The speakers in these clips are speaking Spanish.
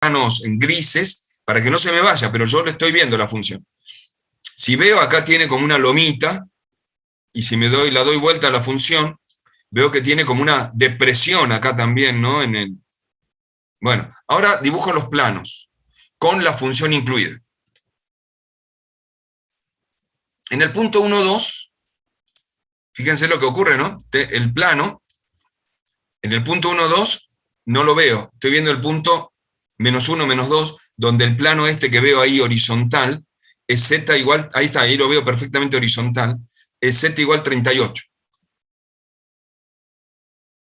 planos en grises para que no se me vaya, pero yo le estoy viendo la función. Si veo acá tiene como una lomita, y si la doy vuelta a la función, veo que tiene como una depresión acá también, ¿no? Bueno, ahora dibujo los planos, con la función incluida. En el punto 1, 2, fíjense lo que ocurre, ¿no? El plano, en el punto 1, 2, no lo veo. Estoy viendo el punto -1, -2, donde el plano este que veo ahí horizontal es z igual, ahí está, ahí lo veo perfectamente horizontal, es z igual 38.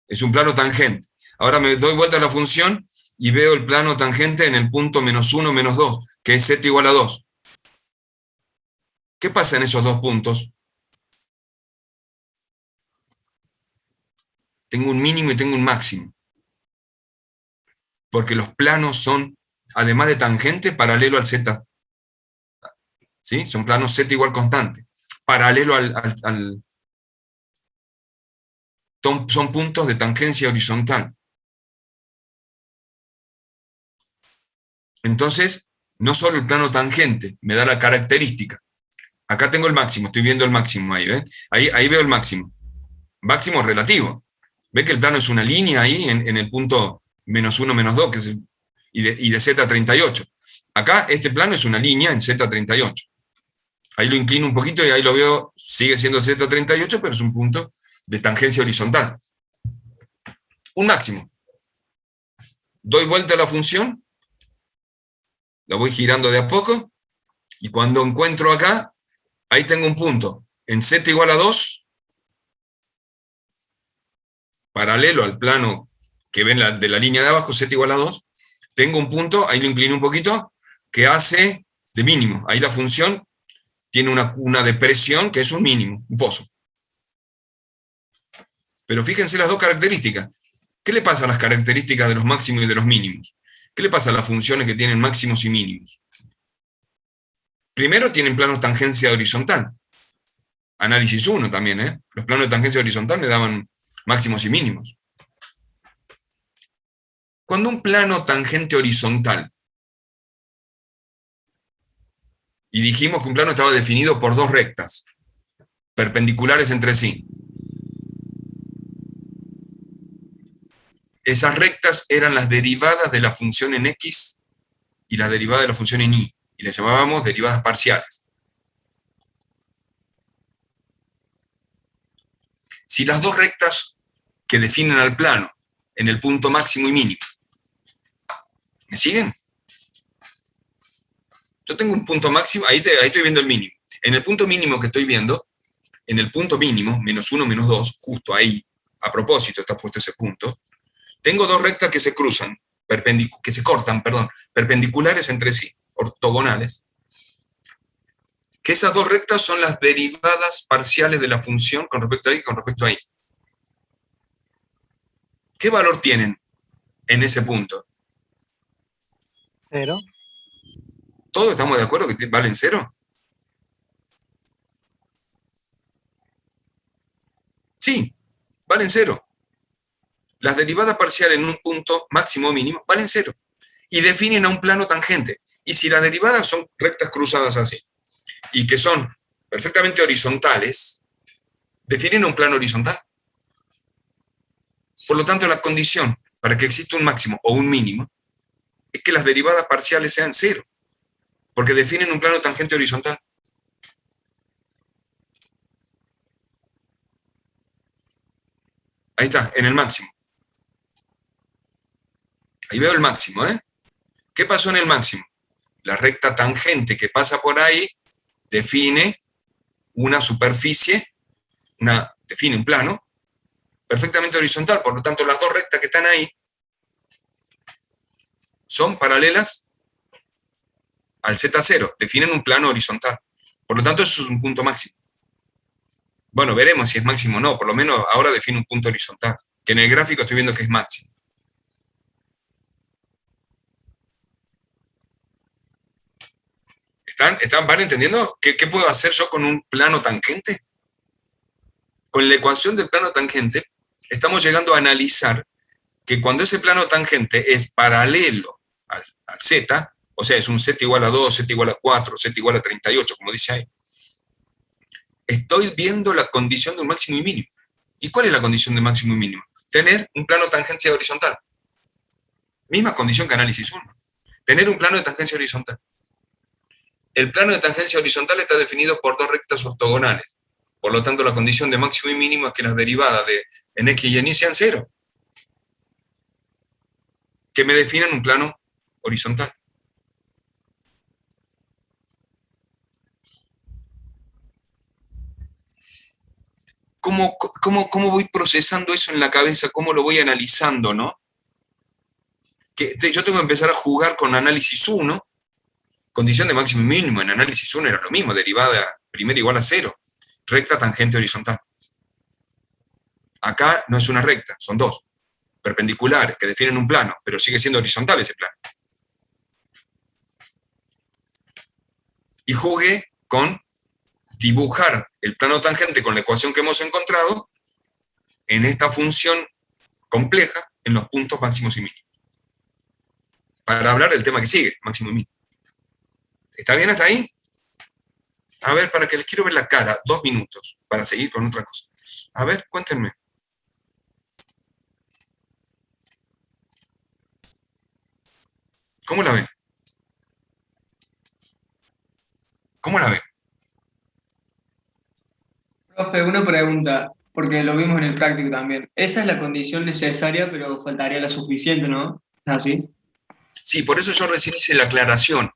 Es un plano tangente. Ahora me doy vuelta a la función y veo el plano tangente en el punto -1, -2, que es z igual a 2. ¿Qué pasa en esos dos puntos? Tengo un mínimo y tengo un máximo. Porque los planos son, además de tangente, paralelo al z. ¿Sí? Son planos z igual constante. Paralelo son puntos de tangencia horizontal. Entonces, no solo el plano tangente me da la característica. Acá tengo el máximo, estoy viendo el máximo ahí, ¿ven? Ahí veo el máximo. Máximo relativo. ¿Ve que el plano es una línea ahí en el punto -1, -2, que es, y de z38? Acá este plano es una línea en z38. Ahí lo inclino un poquito y ahí lo veo, sigue siendo z38, pero es un punto de tangencia horizontal. Un máximo. Doy vuelta a la función, la voy girando de a poco, y cuando encuentro acá, ahí tengo un punto en z igual a 2, paralelo al plano que ven de la línea de abajo, z igual a 2, tengo un punto, ahí lo inclino un poquito, que hace de mínimo. Ahí la función tiene una depresión que es un mínimo, un pozo. Pero fíjense las dos características. ¿Qué le pasa a las características de los máximos y de los mínimos? ¿Qué le pasa a las funciones que tienen máximos y mínimos? Primero tienen planos tangencia horizontal. Análisis 1 también, ¿eh? Los planos de tangencia horizontal me daban máximos y mínimos. Cuando un plano tangente horizontal, y dijimos que un plano estaba definido por dos rectas, perpendiculares entre sí. Esas rectas eran las derivadas de la función en x y las derivadas de la función en y las llamábamos derivadas parciales. Si las dos rectas que definen al plano en el punto máximo y mínimo, ¿me siguen? Yo tengo un punto máximo, ahí estoy viendo el mínimo. En el punto mínimo que estoy viendo, en el punto mínimo, -1, -2, justo ahí, a propósito está puesto ese punto, tengo dos rectas que se cruzan, que se cortan, perdón, perpendiculares entre sí, ortogonales, que esas dos rectas son las derivadas parciales de la función con respecto a y con respecto a y. ¿Qué valor tienen en ese punto? 0. ¿Todos estamos de acuerdo que valen 0? Sí, valen 0. Las derivadas parciales en un punto máximo o mínimo valen 0. Y definen a un plano tangente. Y si las derivadas son rectas cruzadas así, y que son perfectamente horizontales, definen un plano horizontal. Por lo tanto, la condición para que exista un máximo o un mínimo es que las derivadas parciales sean 0, porque definen un plano tangente horizontal. Ahí está, en el máximo. Ahí veo el máximo, ¿eh? ¿Qué pasó en el máximo? La recta tangente que pasa por ahí define una superficie, define un plano perfectamente horizontal. Por lo tanto, las dos rectas que están ahí son paralelas al Z0, definen un plano horizontal. Por lo tanto, eso es un punto máximo. Bueno, veremos si es máximo o no, por lo menos ahora define un punto horizontal, que en el gráfico estoy viendo que es máximo. ¿Van entendiendo qué puedo hacer yo con un plano tangente? Con la ecuación del plano tangente, estamos llegando a analizar que cuando ese plano tangente es paralelo al z, o sea, es un z igual a 2, z igual a 4, z igual a 38, como dice ahí, estoy viendo la condición de un máximo y mínimo. ¿Y cuál es la condición de máximo y mínimo? Tener un plano de tangencia horizontal. Misma condición que análisis 1. Tener un plano de tangencia horizontal. El plano de tangencia horizontal está definido por dos rectas ortogonales. Por lo tanto, la condición de máximo y mínimo es que las derivadas en x y en y sean cero. Que me definan un plano horizontal. ¿Cómo voy procesando eso en la cabeza? ¿Cómo lo voy analizando, no? Yo tengo que empezar a jugar con análisis 1, condición de máximo y mínimo. En análisis 1 era lo mismo, derivada primera igual a 0, recta tangente horizontal. Acá no es una recta, son dos, perpendiculares, que definen un plano, pero sigue siendo horizontal ese plano. Y jugué con dibujar el plano tangente con la ecuación que hemos encontrado en esta función compleja en los puntos máximos y mínimos. Para hablar del tema que sigue, máximo y mínimo. ¿Está bien hasta ahí? A ver, para que les quiero ver la cara, 2 minutos, para seguir con otra cosa. A ver, cuéntenme. ¿Cómo la ven? ¿Cómo la ven? Profe, una pregunta, porque lo vimos en el práctico también. Esa es la condición necesaria, pero faltaría la suficiente, ¿no? ¿Es así? Sí, por eso yo recién hice la aclaración.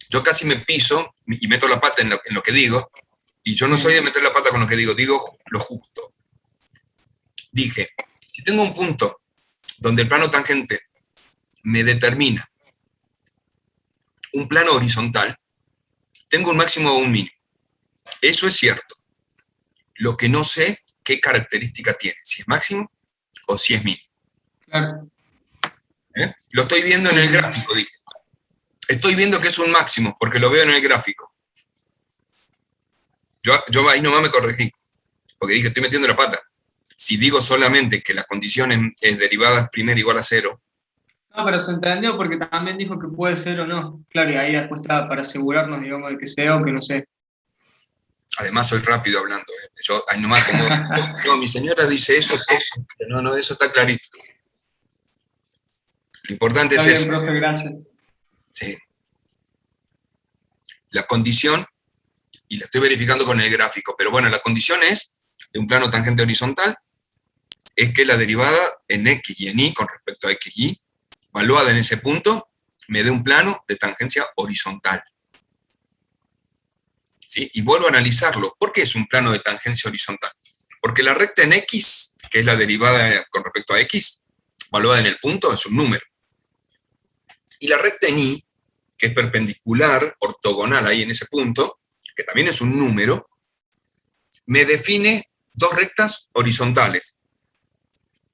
Yo casi me piso y meto la pata en lo que digo, y yo no soy de Sí. meter la pata con lo que digo lo justo. Dije, si tengo un punto donde el plano tangente me determina un plano horizontal, tengo un máximo o un mínimo. Eso es cierto. Lo que no sé, qué característica tiene, si es máximo o si es mínimo. Claro. Lo estoy viendo en Sí, el sí. gráfico, dije. Estoy viendo que es un máximo, porque lo veo en el gráfico. Yo ahí nomás me corregí, porque dije, estoy metiendo la pata. Si digo solamente que la condición es derivada primera igual a 0, No, pero se entendió porque también dijo que puede ser o no. Claro, y ahí después está para asegurarnos, digamos, de que sea o que no sea. además soy rápido hablando. Yo ahí nomás como, no, mi señora dice eso, no, eso está clarito. Lo importante Está es bien, eso. profe, gracias. ¿Sí? La condición, y la estoy verificando con el gráfico, pero bueno, la condición es de un plano tangente horizontal, es que la derivada en x y en y con respecto a x y y, evaluada en ese punto, me dé un plano de tangencia horizontal. ¿Sí? Y vuelvo a analizarlo. ¿Por qué es un plano de tangencia horizontal? Porque la recta en x, que es la derivada con respecto a x, evaluada en el punto, es un número. Y la recta en y, que es perpendicular, ortogonal ahí en ese punto, que también es un número, me define dos rectas horizontales,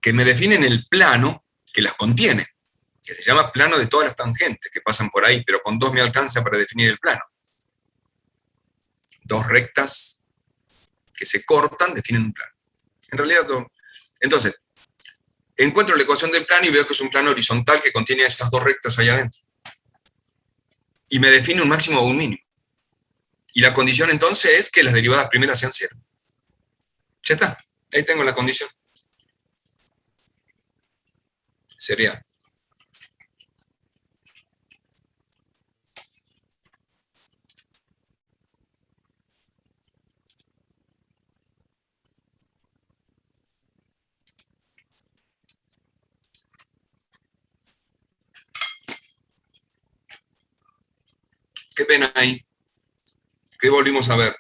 que me definen el plano que las contiene, que se llama plano de todas las tangentes que pasan por ahí, pero con dos me alcanza para definir el plano. Dos rectas que se cortan definen un plano. En realidad, entonces, encuentro la ecuación del plano y veo que es un plano horizontal que contiene estas dos rectas allá adentro. Y me define un máximo o un mínimo. Y la condición entonces es que las derivadas primeras sean cero. Ya está, ahí tengo la condición. Sería. Qué pena ahí. ¿Qué volvimos a ver?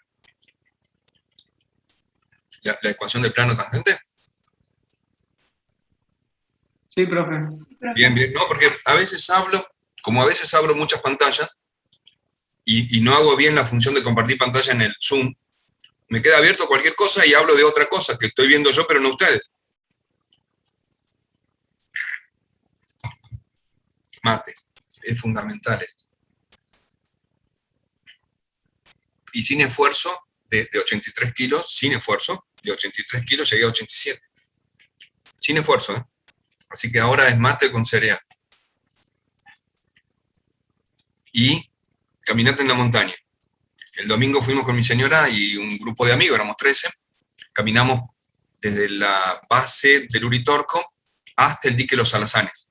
La ecuación del plano tangente. Sí, profe. Bien, bien. No, porque a veces hablo, como a veces abro muchas pantallas y no hago bien la función de compartir pantalla en el Zoom, me queda abierto cualquier cosa y hablo de otra cosa que estoy viendo yo, pero no ustedes. Mate. Es fundamental esto. Y sin esfuerzo, de 83 kilos, sin esfuerzo, de 83 kilos llegué a 87. Sin esfuerzo, ¿eh? Así que ahora es mate con cereal. y caminata en la montaña. El domingo fuimos con mi señora y un grupo de amigos, éramos 13, caminamos desde la base del Uritorco hasta el dique Los Alazanes.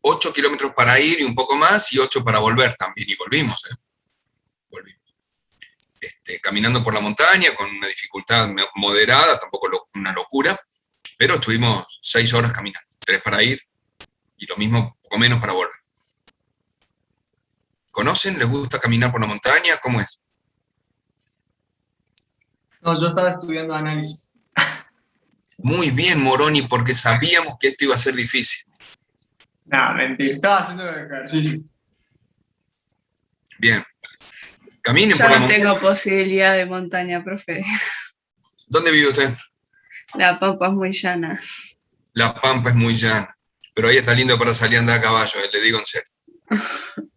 8 kilómetros para ir y un poco más, y 8 para volver también, y volvimos. Volvimos. Caminando por la montaña con una dificultad moderada, tampoco una locura, pero estuvimos 6 horas caminando, 3 para ir y lo mismo, poco menos para volver. ¿Conocen? ¿Les gusta caminar por la montaña? ¿Cómo es? No, yo estaba estudiando análisis. Muy bien, Moroni, porque sabíamos que esto iba a ser difícil. No, mentira, estaba haciendo ejercicio. Bien. Caminen Yo por la no montaña. tengo posibilidad de montaña, profe. ¿Dónde vive usted? La pampa es muy llana. La Pampa es muy llana, pero ahí está lindo para salir a andar a caballo, le digo en serio.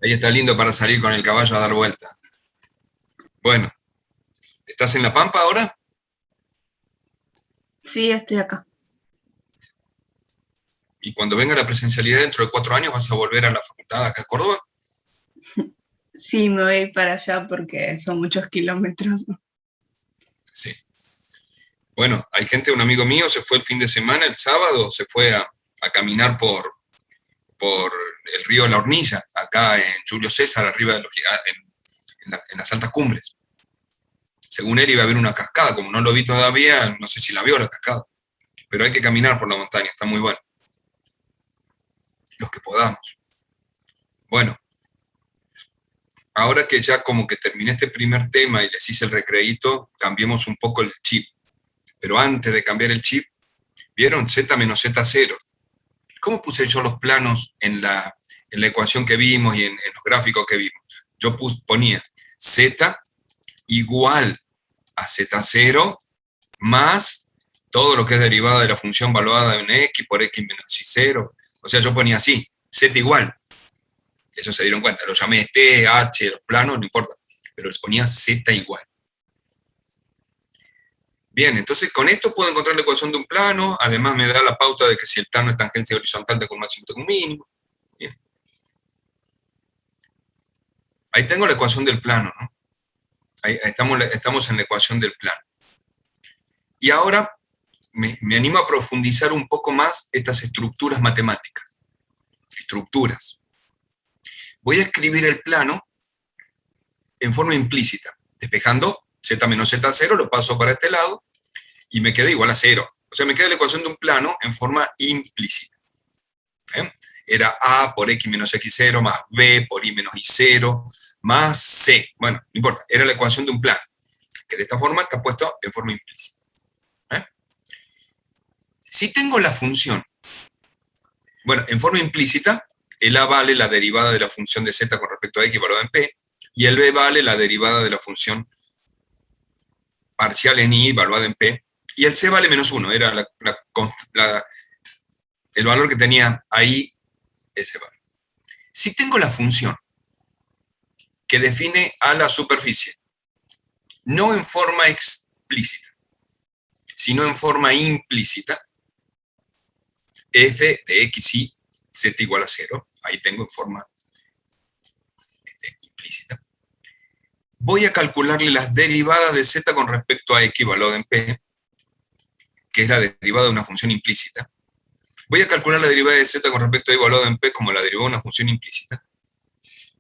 Ahí está lindo para salir con el caballo a dar vuelta. Bueno, ¿estás en La Pampa ahora? Sí, estoy acá. Y cuando venga la presencialidad dentro de 4 años, ¿vas a volver a la facultad acá en Córdoba? Sí, me voy para allá porque son muchos kilómetros. Sí. Bueno, hay gente, un amigo mío se fue el fin de semana, el sábado, se fue a caminar por el río La Hornilla, acá en Julio César, arriba de en las altas cumbres. Según él iba a haber una cascada, como no lo vi todavía, no sé si la vio la cascada, pero hay que caminar por la montaña, está muy bueno. Los que podamos. Bueno, ahora que ya como que terminé este primer tema y les hice el recreíto, cambiemos un poco el chip. Pero antes de cambiar el chip, ¿vieron? Z menos Z0. ¿Cómo puse yo los planos en la ecuación que vimos y en los gráficos que vimos? Yo ponía Z igual a Z0 más todo lo que es derivada de la función valuada en X por X menos Y0. O sea, yo ponía así, Z igual. Eso se dieron cuenta, lo llamé T, H, los planos, no importa. Pero les ponía Z igual. Bien, entonces con esto puedo encontrar la ecuación de un plano, además me da la pauta de que si el plano es tangencia horizontal tengo un máximo, tengo un mínimo. Bien. Ahí tengo la ecuación del plano, ¿no? Ahí estamos en la ecuación del plano. Y ahora me animo a profundizar un poco más estas estructuras matemáticas. Estructuras. Voy a escribir el plano en forma implícita, despejando z menos z0, lo paso para este lado, y me queda igual a 0. O sea, me queda la ecuación de un plano en forma implícita. Era A por X menos X0 más B por Y menos Y0 más C. Bueno, no importa, era la ecuación de un plano, que de esta forma está puesto en forma implícita. Si tengo la función, bueno, en forma implícita, el A vale la derivada de la función de Z con respecto a X evaluada en P, y el B vale la derivada de la función parcial en Y evaluada en P, y el C vale menos 1, era el valor que tenía ahí ese valor. Si tengo la función que define a la superficie, no en forma explícita, sino en forma implícita, f de x y z igual a 0, ahí tengo en forma implícita, voy a calcularle las derivadas de z con respecto a x evaluado en p, que es la derivada de una función implícita. Voy a calcular la derivada de z con respecto a y evaluado en p como la derivada de una función implícita.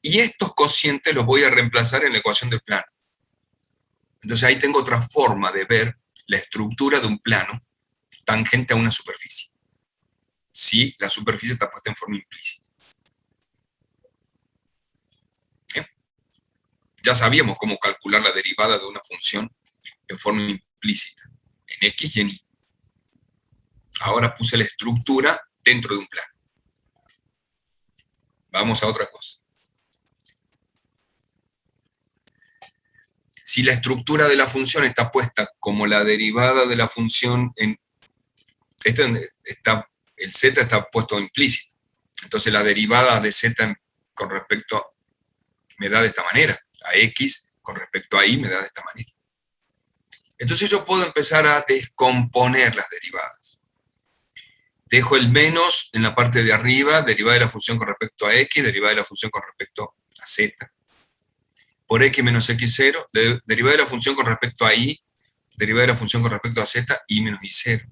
Y estos cocientes los voy a reemplazar en la ecuación del plano. Entonces ahí tengo otra forma de ver la estructura de un plano tangente a una superficie. Si la superficie está puesta en forma implícita. ¿Bien? Ya sabíamos cómo calcular la derivada de una función en forma implícita, en X y en Y. Ahora puse la estructura dentro de un plano. Vamos a otra cosa. Si la estructura de la función está puesta como la derivada de la función en... el z está puesto implícito. Entonces la derivada de z con respecto me da de esta manera. A x con respecto a y me da de esta manera. Entonces yo puedo empezar a descomponer las derivadas. Dejo el menos en la parte de arriba, derivada de la función con respecto a x, derivada de la función con respecto a z. Por x menos x0, derivada de la función con respecto a y, derivada de la función con respecto a z, y menos y0.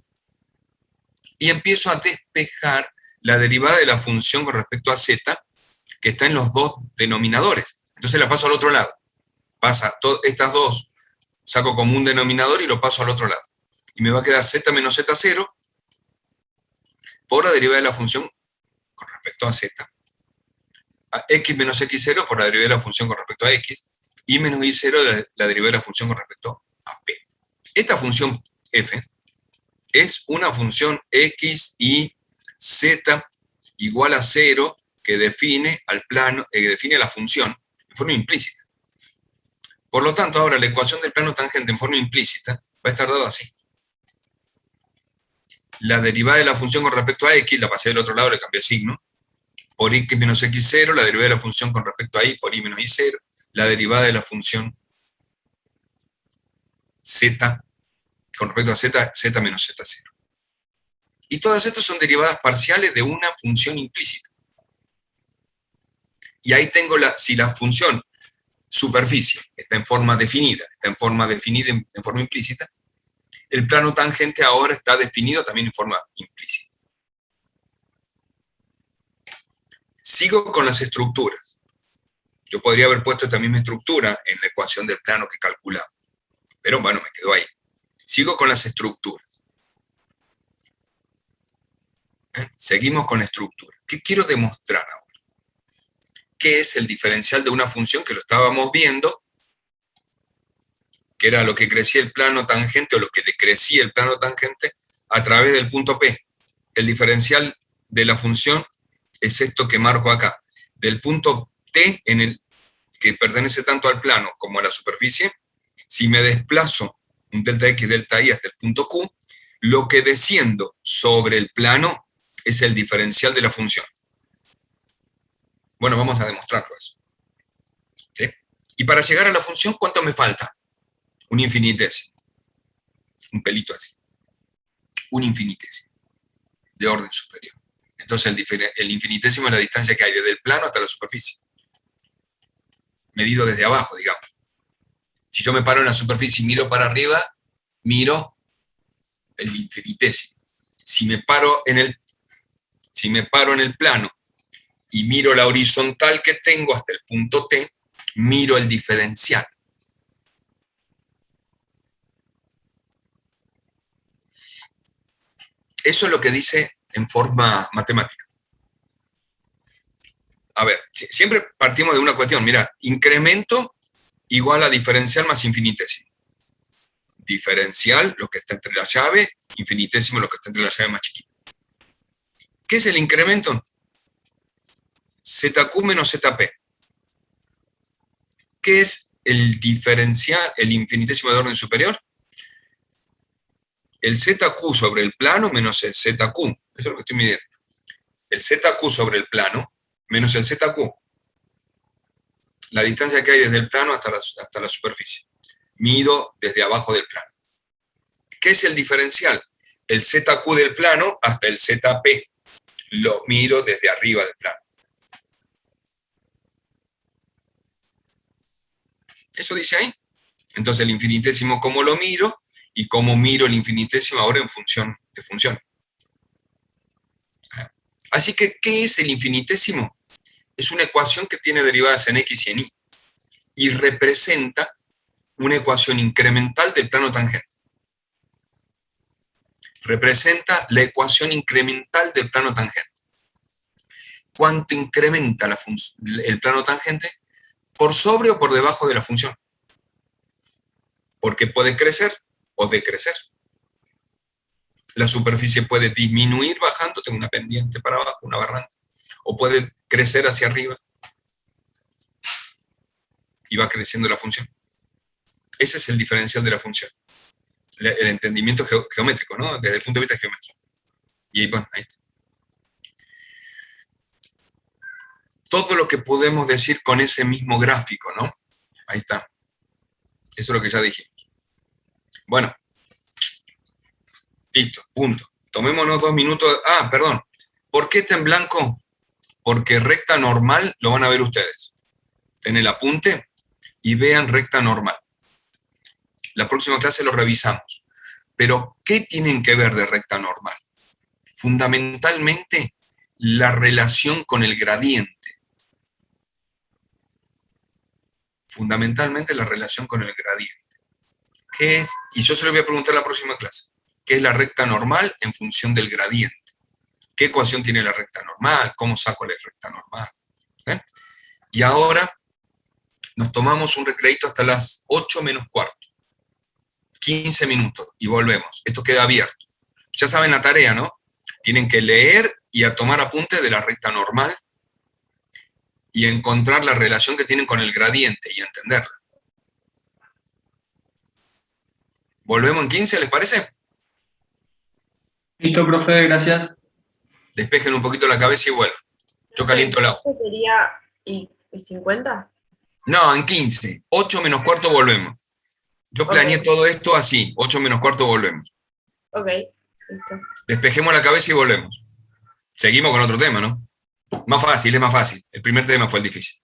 Y empiezo a despejar la derivada de la función con respecto a z, que está en los dos denominadores. Entonces la paso al otro lado. Pasa estas dos, saco como un denominador y lo paso al otro lado. Y me va a quedar z menos z0 por la derivada de la función con respecto a z, a x menos x0 por la derivada de la función con respecto a x, y menos y0 la derivada de la función con respecto a p. Esta función f es una función x y z igual a 0 que define al plano, define la función en forma implícita. Por lo tanto, ahora la ecuación del plano tangente en forma implícita va a estar dada así. La derivada de la función con respecto a x, la pasé del otro lado, le cambié el signo, por x menos x0, la derivada de la función con respecto a y por y menos y0, la derivada de la función z con respecto a z, z menos z0. Y todas estas son derivadas parciales de una función implícita. Y ahí tengo, si la función superficie está en forma definida en forma implícita, el plano tangente ahora está definido también en forma implícita. Sigo con las estructuras. Yo podría haber puesto esta misma estructura en la ecuación del plano que calculamos, pero bueno, me quedo ahí. Sigo con las estructuras. Seguimos con la estructura. ¿Qué quiero demostrar ahora? ¿Qué es el diferencial de una función que lo estábamos viendo, que era lo que crecía el plano tangente o lo que decrecía el plano tangente a través del punto P? El diferencial de la función es esto que marco acá. Del punto T, que pertenece tanto al plano como a la superficie, si me desplazo un delta X, delta Y hasta el punto Q, lo que desciendo sobre el plano es el diferencial de la función. Bueno, vamos a demostrarlo eso. ¿Sí? Y para llegar a la función, ¿cuánto me falta? Un infinitésimo. Un pelito así. Un infinitésimo. De orden superior. Entonces el infinitésimo es la distancia que hay desde el plano hasta la superficie. Medido desde abajo, digamos. Si yo me paro en la superficie y miro para arriba, miro el infinitésimo. Si me paro en el plano y miro la horizontal que tengo hasta el punto T, miro el diferencial. Eso es lo que dice en forma matemática. A ver, siempre partimos de una cuestión. Mira, incremento igual a diferencial más infinitésimo. Diferencial, lo que está entre la llave, infinitésimo, lo que está entre la llave más chiquita. ¿Qué es el incremento? ZQ menos ZP. ¿Qué es el diferencial, el infinitésimo de orden superior? El ZQ sobre el plano menos el ZQ. Eso es lo que estoy midiendo. El ZQ sobre el plano menos el ZQ. La distancia que hay desde el plano hasta la superficie. Mido desde abajo del plano. ¿Qué es el diferencial? El ZQ del plano hasta el ZP. Lo miro desde arriba del plano. Eso dice ahí. Entonces el infinitésimo, ¿cómo lo miro? Y cómo miro el infinitésimo ahora en función de función. Así que, ¿qué es el infinitésimo? Es una ecuación que tiene derivadas en x y en y. Y representa una ecuación incremental del plano tangente. Representa la ecuación incremental del plano tangente. ¿Cuánto incrementa el plano tangente? ¿Por sobre o por debajo de la función? Porque puede crecer o decrecer. La superficie puede disminuir bajando, tengo una pendiente para abajo, una barranca, o puede crecer hacia arriba y va creciendo la función. Ese es el diferencial de la función. El entendimiento geométrico, ¿no? Desde el punto de vista geométrico. Y bueno, ahí está. Todo lo que podemos decir con ese mismo gráfico, ¿no? Ahí está. Eso es lo que ya dijimos. Bueno. Listo, punto. Tomémonos 2 minutos. Ah, perdón. ¿Por qué está en blanco? Porque recta normal lo van a ver ustedes. En el apunte y vean recta normal. La próxima clase lo revisamos. Pero, ¿qué tienen que ver de recta normal? Fundamentalmente, la relación con el gradiente. Fundamentalmente, la relación con el gradiente. ¿Qué es? Y yo se lo voy a preguntar en la próxima clase. ¿Qué es la recta normal en función del gradiente? ¿Qué ecuación tiene la recta normal? ¿Cómo saco la recta normal? ¿Eh? Y ahora nos tomamos un recreito hasta las 8 menos cuarto. 15 minutos y volvemos. Esto queda abierto. Ya saben la tarea, ¿no? Tienen que leer y a tomar apuntes de la recta normal y encontrar la relación que tienen con el gradiente y entenderla. ¿Volvemos en 15, les parece? Listo, profe, gracias. Despejen un poquito la cabeza y vuelvan. Yo caliento el agua. ¿Esto sería y 50? No, en 15. 8 menos cuarto volvemos. Yo planeé todo esto así. 8 menos cuarto volvemos. Ok, listo. Despejemos la cabeza y volvemos. Seguimos con otro tema, ¿no? Más fácil, es más fácil. El primer tema fue el difícil.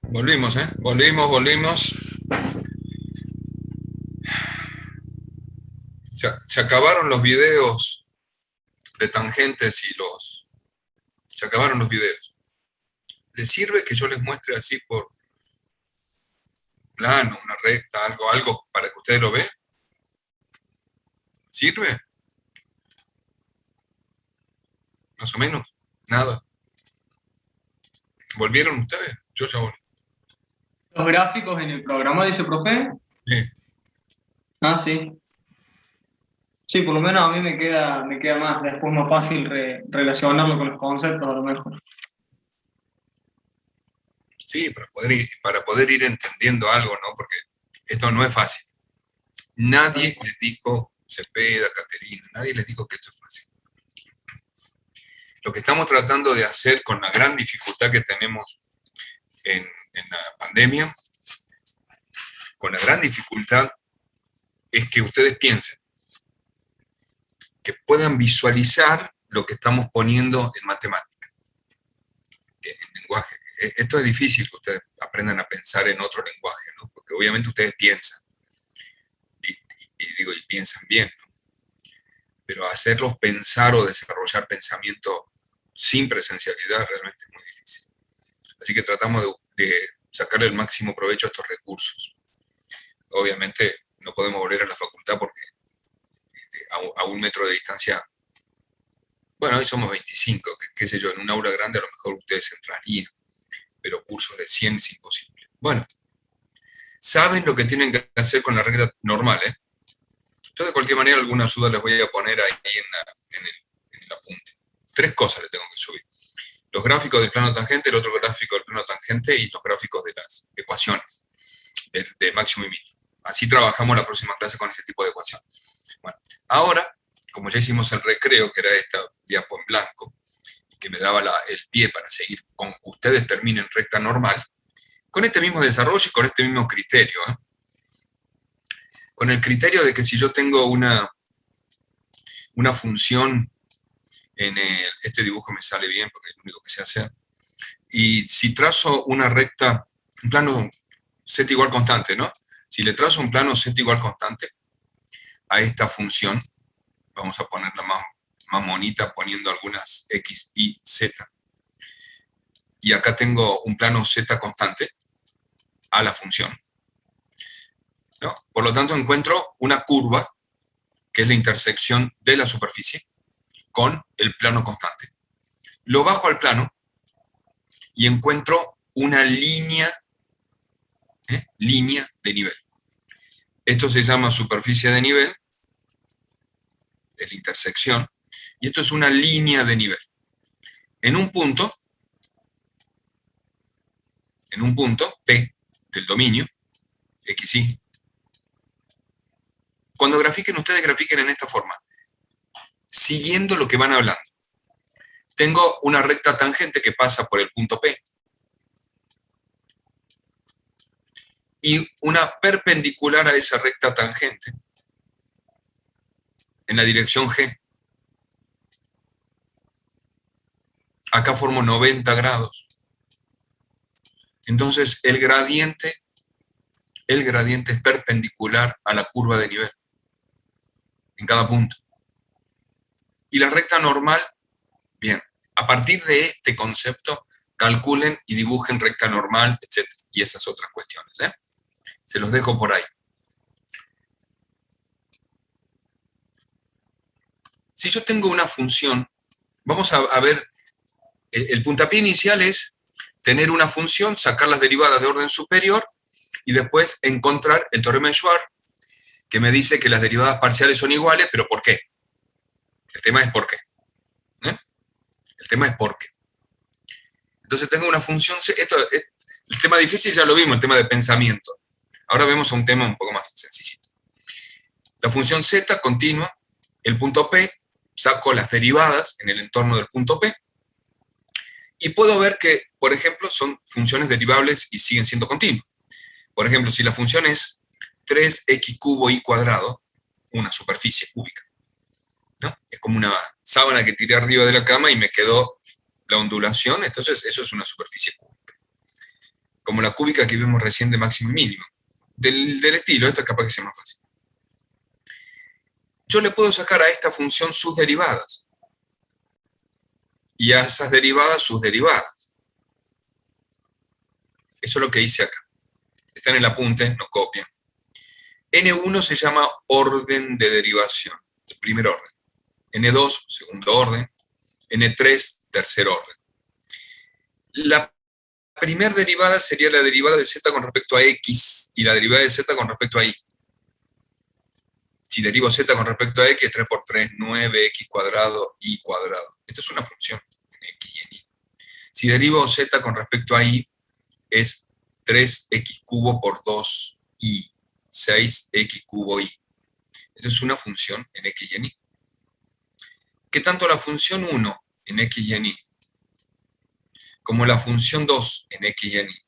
Volvimos, ¿eh? Volvimos. Se acabaron los videos de tangentes se acabaron los videos. ¿Les sirve que yo les muestre así por plano, una recta, algo para que ustedes lo vean? ¿Sirve? Más o menos. Nada. ¿Volvieron ustedes? Yo ya volví. Los gráficos en el programa, dice profe. Sí. Ah, sí. Sí, por lo menos a mí me queda más, después más fácil relacionarlo con los conceptos a lo mejor. Sí, para poder ir entendiendo algo, ¿no? Porque esto no es fácil. Nadie les dijo, Cepeda, Caterina, nadie les dijo que esto es fácil. Lo que estamos tratando de hacer con la gran dificultad que tenemos en la pandemia, con la gran dificultad, es que ustedes piensen, que puedan visualizar lo que estamos poniendo en matemática, en lenguaje. Esto es difícil que ustedes aprendan a pensar en otro lenguaje, ¿no? Porque obviamente ustedes piensan, y piensan bien, ¿no? Pero hacerlos pensar o desarrollar pensamiento sin presencialidad realmente es muy difícil. Así que tratamos de sacarle el máximo provecho a estos recursos. Obviamente no podemos volver a la facultad porque a 1 metro de distancia, bueno, hoy somos 25, qué sé yo, en un aula grande a lo mejor ustedes entrarían, pero cursos de 100 es imposible. Bueno, saben lo que tienen que hacer con la recta normal, ¿eh? Yo de cualquier manera alguna ayuda les voy a poner ahí en el apunte. 3 cosas les tengo que subir. Los gráficos del plano tangente, el otro gráfico del plano tangente y los gráficos de las ecuaciones de máximo y mínimo. Así trabajamos la próxima clase con ese tipo de ecuación. Bueno, ahora, como ya hicimos el recreo, que era esta diapo en blanco, que me daba el pie para seguir con que ustedes terminen recta normal, con este mismo desarrollo y con este mismo criterio, ¿eh? Con el criterio de que si yo tengo una función este dibujo me sale bien porque es lo único que sé hacer, y si trazo una recta, un plano z igual constante, ¿no? Si le trazo un plano z igual constante a esta función, vamos a ponerla más bonita poniendo algunas x, y, z, y acá tengo un plano z constante a la función, ¿no? Por lo tanto encuentro una curva que es la intersección de la superficie con el plano constante. Lo bajo al plano y encuentro una línea de nivel. Esto se llama superficie de nivel, es la intersección, y esto es una línea de nivel. En un punto, P del dominio, X, Y, cuando grafiquen, ustedes grafiquen en esta forma, siguiendo lo que van hablando. Tengo una recta tangente que pasa por el punto P y una perpendicular a esa recta tangente en la dirección G. Acá formo 90 grados. Entonces el gradiente es perpendicular a la curva de nivel en cada punto. Y la recta normal, bien, a partir de este concepto, calculen y dibujen recta normal, etc. Y esas otras cuestiones, ¿eh? Se los dejo por ahí. Si yo tengo una función, vamos a ver, el puntapié inicial es tener una función, sacar las derivadas de orden superior y después encontrar el teorema de Schwarz, que me dice que las derivadas parciales son iguales, pero ¿por qué? El tema es por qué. ¿Eh? El tema es por qué. Entonces tengo una función, el tema difícil ya lo vimos, el tema de pensamiento. Ahora vemos un tema un poco más sencillito. La función z continua, el punto P, saco las derivadas en el entorno del punto P, y puedo ver que, por ejemplo, son funciones derivables y siguen siendo continuas. Por ejemplo, si la función es 3x cubo y cuadrado, una superficie cúbica, ¿no? Es como una sábana que tiré arriba de la cama y me quedó la ondulación, entonces eso es una superficie cúbica. como la cúbica que vimos recién de máximo y mínimo. Del estilo, esto es capaz que sea más fácil. Yo le puedo sacar a esta función sus derivadas. Y a esas derivadas sus derivadas. Eso es lo que hice acá. Está en el apunte, no copian. N1 se llama orden de derivación, el primer orden. N2, segundo orden. N3, tercer orden. La primera derivada sería la derivada de z con respecto a x y la derivada de z con respecto a y. Si derivo z con respecto a x, 3 por 3, 9x cuadrado, y cuadrado. Esta es una función en x y en y. Si derivo z con respecto a y, es 3x cubo por 2y, 6x cubo y. Esta es una función en x y en y. Que tanto la función 1 en x y en y, como la función 2 en x y en y,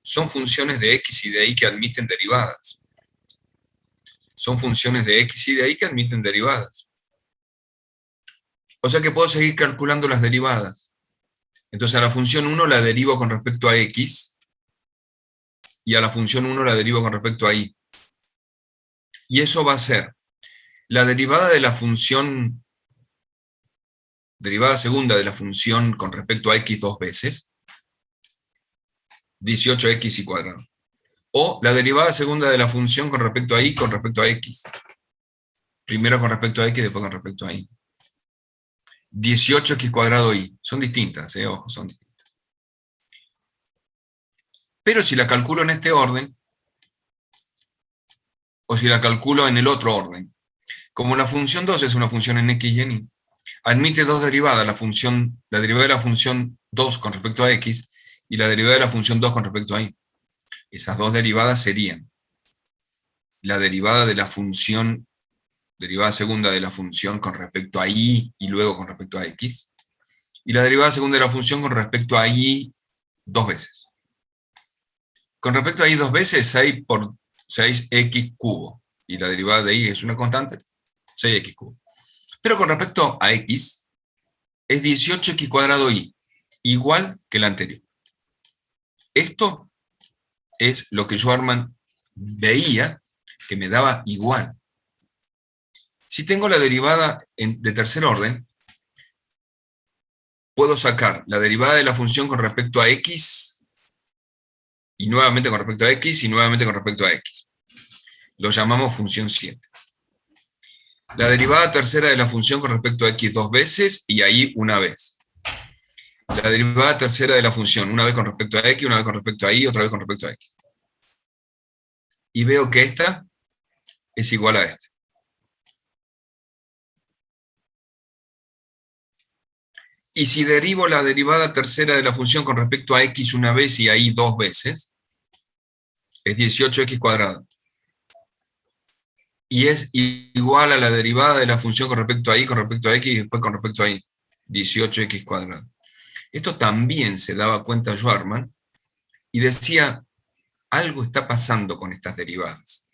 son funciones de x y de y que admiten derivadas. Son funciones de x y de y que admiten derivadas. O sea que puedo seguir calculando las derivadas. Entonces a la función 1 la derivo con respecto a x, y a la función 1 la derivo con respecto a y. Y eso va a ser la derivada de la función, derivada segunda de la función con respecto a x dos veces, 18x y cuadrado. O la derivada segunda de la función con respecto a y con respecto a x. Primero con respecto a x, después con respecto a y. 18x cuadrado y. Son distintas, ojo, son distintas. Pero si la calculo en este orden, o si la calculo en el otro orden, como la función 2 es una función en x y en y, admite dos derivadas, la derivada de la función 2 con respecto a x y la derivada de la función 2 con respecto a y. Esas dos derivadas serían la derivada de la función, derivada segunda de la función con respecto a y luego con respecto a x, y la derivada segunda de la función con respecto a y dos veces. Con respecto a y dos veces, 6 por 6x cubo, y la derivada de y es una constante, 6x cubo. Pero con respecto a x, es 18x cuadrado y, igual que la anterior. Esto es lo que Schwarzman veía que me daba igual. Si tengo la derivada de tercer orden, puedo sacar la derivada de la función con respecto a x, y nuevamente con respecto a x, y nuevamente con respecto a x. Lo llamamos función 7. La derivada tercera de la función con respecto a x dos veces, y ahí una vez. La derivada tercera de la función, una vez con respecto a x, una vez con respecto a y, otra vez con respecto a x. Y veo que esta es igual a esta. Y si derivo la derivada tercera de la función con respecto a x una vez y a y dos veces, es 18x cuadrado. Y es igual a la derivada de la función con respecto a y, con respecto a x y después con respecto a y, 18x cuadrado. Esto también se daba cuenta Schwarzman y decía, algo está pasando con estas derivadas.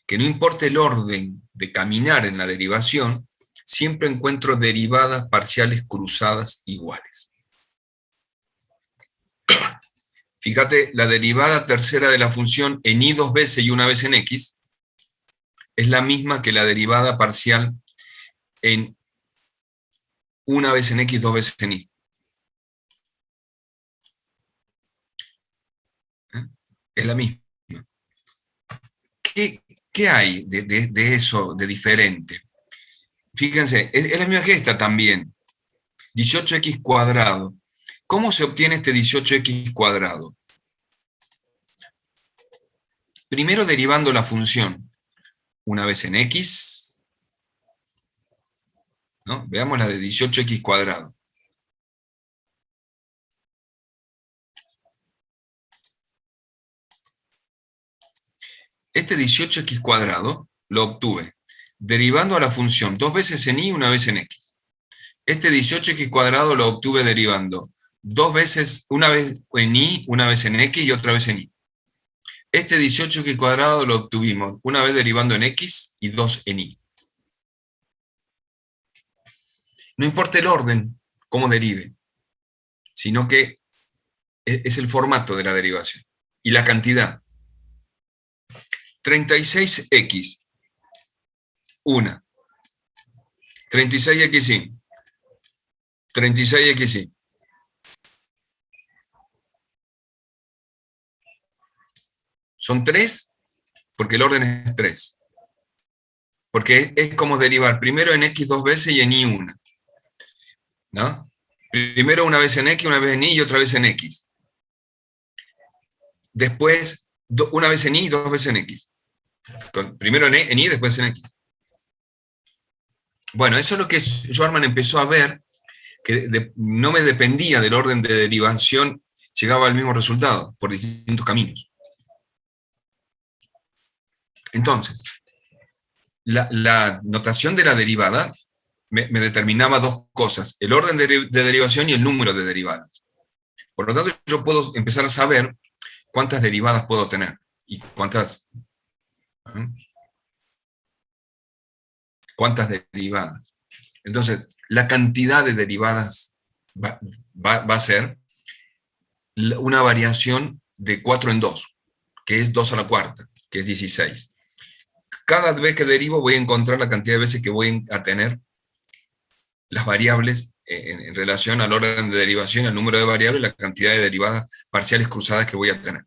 Que no importa el orden de caminar en la derivación, siempre encuentro derivadas parciales cruzadas iguales. Fíjate, la derivada tercera de la función en y dos veces y una vez en x es la misma que la derivada parcial en una vez en x, dos veces en y. Es la misma. ¿Qué hay de eso de diferente? Fíjense, es la misma que esta también. 18x cuadrado. ¿Cómo se obtiene este 18x cuadrado? Primero derivando la función una vez en x, ¿no? Veamos la de 18x cuadrado. Este 18x cuadrado lo obtuve derivando a la función dos veces en y, una vez en x. Este 18x cuadrado lo obtuve derivando dos veces, una vez en y, una vez en x y otra vez en y. Este 18x cuadrado lo obtuvimos una vez derivando en x y dos en y. No importa el orden, cómo derive, sino que es el formato de la derivación. Y la cantidad. 36x, 1. 36x, 36x. Son 3 porque el orden es 3. Porque es como derivar primero en x 2 veces y en y 1. ¿No? Primero una vez en x, una vez en y y otra vez en x. Después una vez en y y 2 veces en x. Primero en y, después en x. Bueno, eso es lo que Schwarzman empezó a ver, que no me dependía del orden de derivación, llegaba al mismo resultado, por distintos caminos. Entonces, la notación de la derivada me determinaba dos cosas, el orden de derivación y el número de derivadas. Por lo tanto, yo puedo empezar a saber cuántas derivadas puedo tener y cuántas derivadas. Entonces, la cantidad de derivadas va a ser una variación de 4 en 2, que es 2 a la cuarta, que es 16. Cada vez que derivo voy a encontrar la cantidad de veces que voy a tener las variables en relación al orden de derivación, al número de variables, la cantidad de derivadas parciales cruzadas que voy a tener.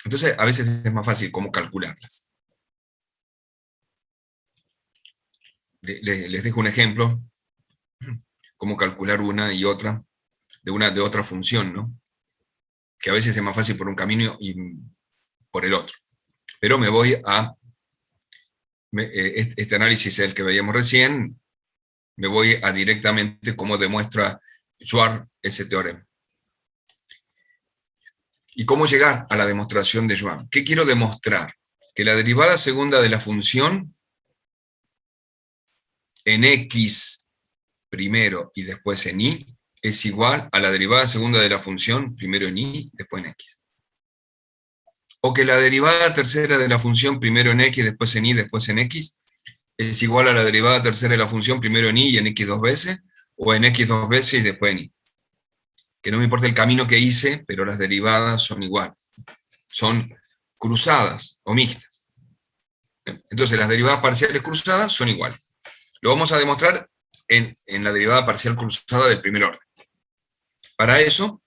Entonces, a veces es más fácil cómo calcularlas. Les dejo un ejemplo, cómo calcular una y otra, de otra función, ¿no? Que a veces es más fácil por un camino y por el otro. Pero me voy a, este análisis es el que veíamos recién, me voy a directamente cómo demuestra Schwarz ese teorema. ¿Y cómo llegar a la demostración de Schwarz? ¿Qué quiero demostrar? Que la derivada segunda de la función en x primero y después en y es igual a la derivada segunda de la función primero en y, después en x. O que la derivada tercera de la función primero en x, después en y, después en x, es igual a la derivada tercera de la función primero en y en x 2 veces, o en x 2 veces y después en y. Que no me importa el camino que hice, pero las derivadas son iguales. Son cruzadas o mixtas. Entonces las derivadas parciales cruzadas son iguales. Lo vamos a demostrar en la derivada parcial cruzada del primer orden. Para eso,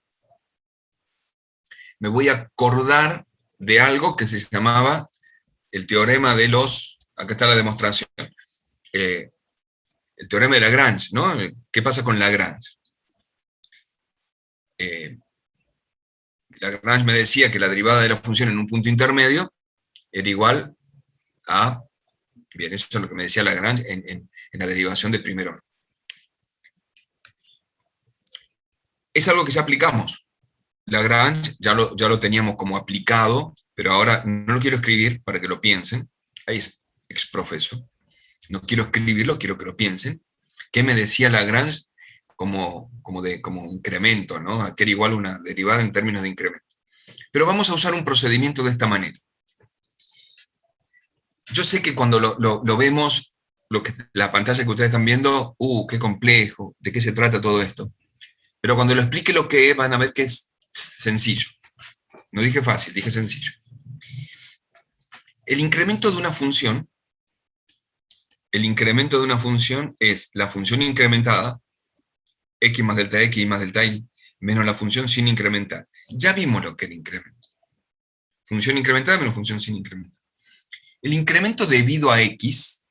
me voy a acordar de algo que se llamaba el teorema de los... Acá está la demostración. El teorema de Lagrange, ¿no? ¿Qué pasa con Lagrange? Lagrange me decía que la derivada de la función en un punto intermedio era igual a... Bien, eso es lo que me decía Lagrange en la derivación de primer orden. Es algo que ya aplicamos. Lagrange ya lo teníamos como aplicado, pero ahora no lo quiero escribir para que lo piensen. Ahí es exprofeso. No quiero escribirlo, quiero que lo piensen. ¿Qué me decía Lagrange como incremento, ¿no? Que era igual a una derivada en términos de incremento. Pero vamos a usar un procedimiento de esta manera. Yo sé que cuando lo vemos, la pantalla que ustedes están viendo, qué complejo, de qué se trata todo esto. Pero cuando lo explique lo que es, van a ver que es sencillo. No dije fácil, dije sencillo. El incremento de una función es la función incrementada, x más delta x y más delta y, menos la función sin incrementar. Ya vimos lo que era incremento. Función incrementada menos función sin incrementar. El incremento debido a x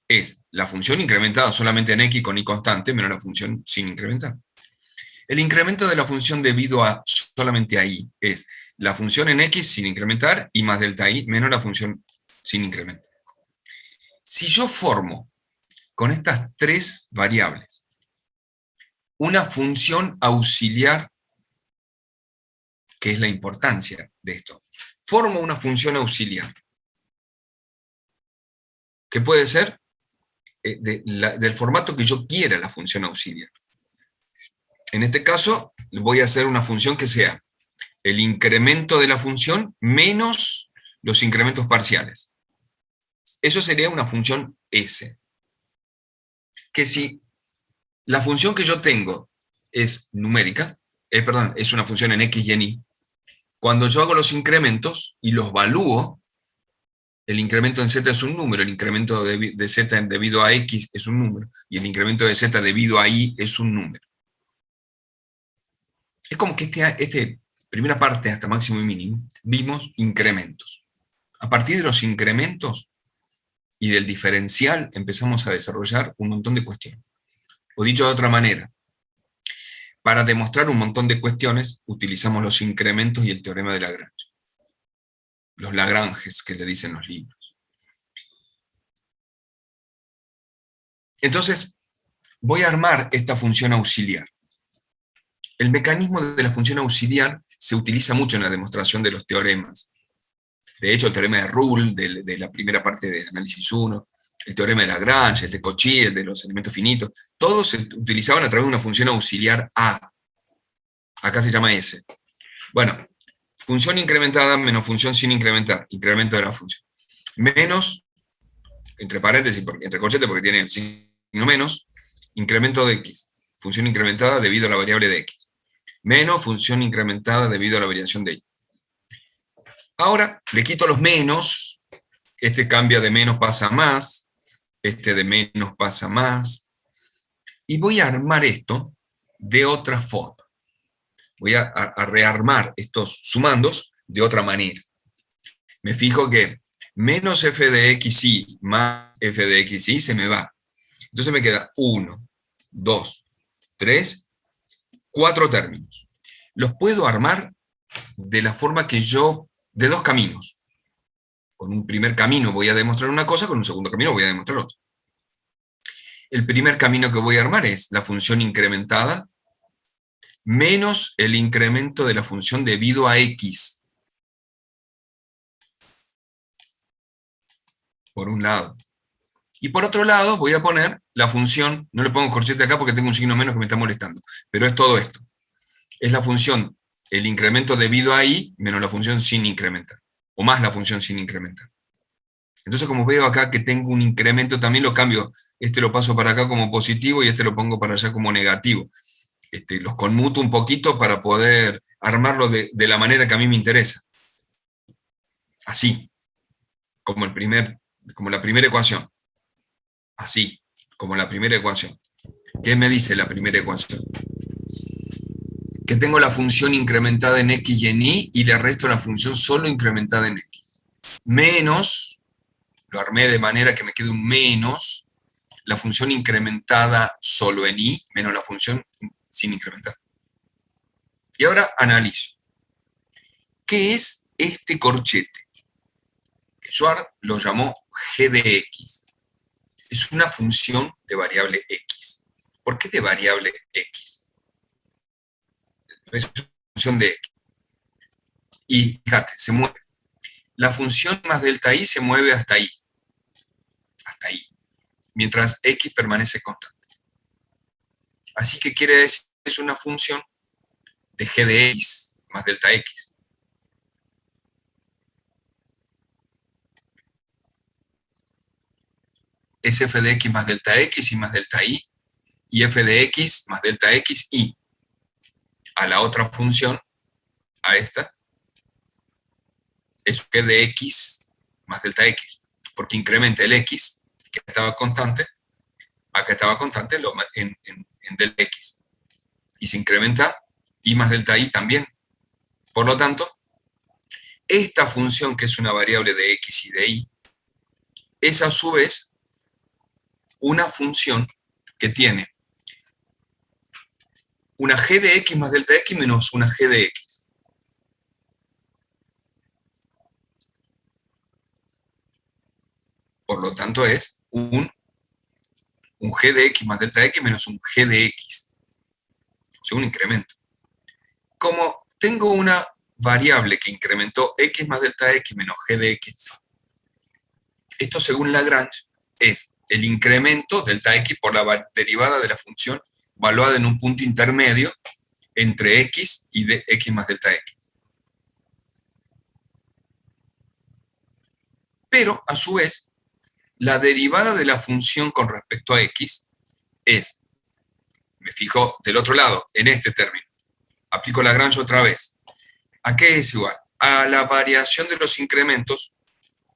es la función incrementada solamente en x con y constante menos la función sin incrementar. El incremento de la función debido a solamente a y es la función en x sin incrementar y más delta y menos la función sin incrementar. Si yo formo con estas tres variables una función auxiliar, que es la importancia de esto, formo una función auxiliar, que puede ser del formato que yo quiera la función auxiliar. En este caso, voy a hacer una función que sea el incremento de la función menos los incrementos parciales. Eso sería una función S. Que si la función que yo tengo es numérica, perdón, es una función en X y en Y. Cuando yo hago los incrementos y los valúo, el incremento en Z es un número, el incremento de Z debido a X es un número, y el incremento de Z debido a Y es un número. Es como que primera parte, hasta máximo y mínimo, vimos incrementos. A partir de los incrementos y del diferencial empezamos a desarrollar un montón de cuestiones. O dicho de otra manera, para demostrar un montón de cuestiones utilizamos los incrementos y el teorema de Lagrange. Los Lagranges, que le dicen los libros. Entonces, voy a armar esta función auxiliar. El mecanismo de la función auxiliar se utiliza mucho en la demostración de los teoremas. De hecho, el teorema de Ruhl, de la primera parte de análisis 1, el teorema de Lagrange, el de Cauchy, el de los elementos finitos, todos se utilizaban a través de una función auxiliar A. Acá se llama S. Bueno, función incrementada menos función sin incrementar, incremento de la función. Menos, entre paréntesis, entre corchetes porque tiene signo menos, incremento de X. Función incrementada debido a la variable de X. Menos función incrementada debido a la variación de Y. Ahora le quito los menos, este cambia de menos pasa a más, este de menos pasa a más, y voy a armar esto de otra forma. Voy a rearmar estos sumandos de otra manera. Me fijo que menos f de xy más f de xy se me va. Entonces me queda 1, 2, 3, 4 términos. Los puedo armar de la forma que de dos caminos. Con un primer camino voy a demostrar una cosa, con un segundo camino voy a demostrar otra. El primer camino que voy a armar es la función incrementada menos el incremento de la función debido a X. Por un lado. Y por otro lado voy a poner la función, no le pongo corchete acá porque tengo un signo menos que me está molestando, pero es todo esto. Es la función, el incremento debido a Y menos la función sin incrementar, o más la función sin incrementar. Entonces, como veo acá que tengo un incremento, también lo cambio. Este lo paso para acá como positivo y este lo pongo para allá como negativo. Los conmuto un poquito para poder armarlo de la manera que a mí me interesa. Así, como la primera ecuación. Así, como la primera ecuación. ¿Qué me dice la primera ecuación? Que tengo la función incrementada en X y en Y, y le resto la función solo incrementada en X. Menos, lo armé de manera que me quede un menos, la función incrementada solo en Y, menos la función sin incrementar. Y ahora analizo. ¿Qué es este corchete? Que Schwarz lo llamó g de x. Es una función de variable x. ¿Por qué de variable x? Es una función de x. Y fíjate, se mueve. La función más delta i se mueve hasta i. Hasta i. Mientras x permanece constante. Así que quiere decir que es una función de g de x más delta x. Es f de x más delta x y más delta y f de x más delta x y. A la otra función, a esta, es g de x más delta x, porque incrementa el x, que estaba constante, acá estaba constante en delta x. Y se incrementa y más delta y también. Por lo tanto, esta función, que es una variable de x y de y, es a su vez una función que tiene una g de x más delta x menos una g de x. Por lo tanto, es un g de x más delta x menos un g de x. O sea, un incremento. Como tengo una variable que incrementó x más delta x menos g de x, esto según Lagrange es el incremento delta x por la derivada de la función valuada en un punto intermedio entre x y de x más delta x. Pero, a su vez, la derivada de la función con respecto a x es, me fijo del otro lado, en este término, aplico Lagrange otra vez. ¿A qué es igual? A la variación de los incrementos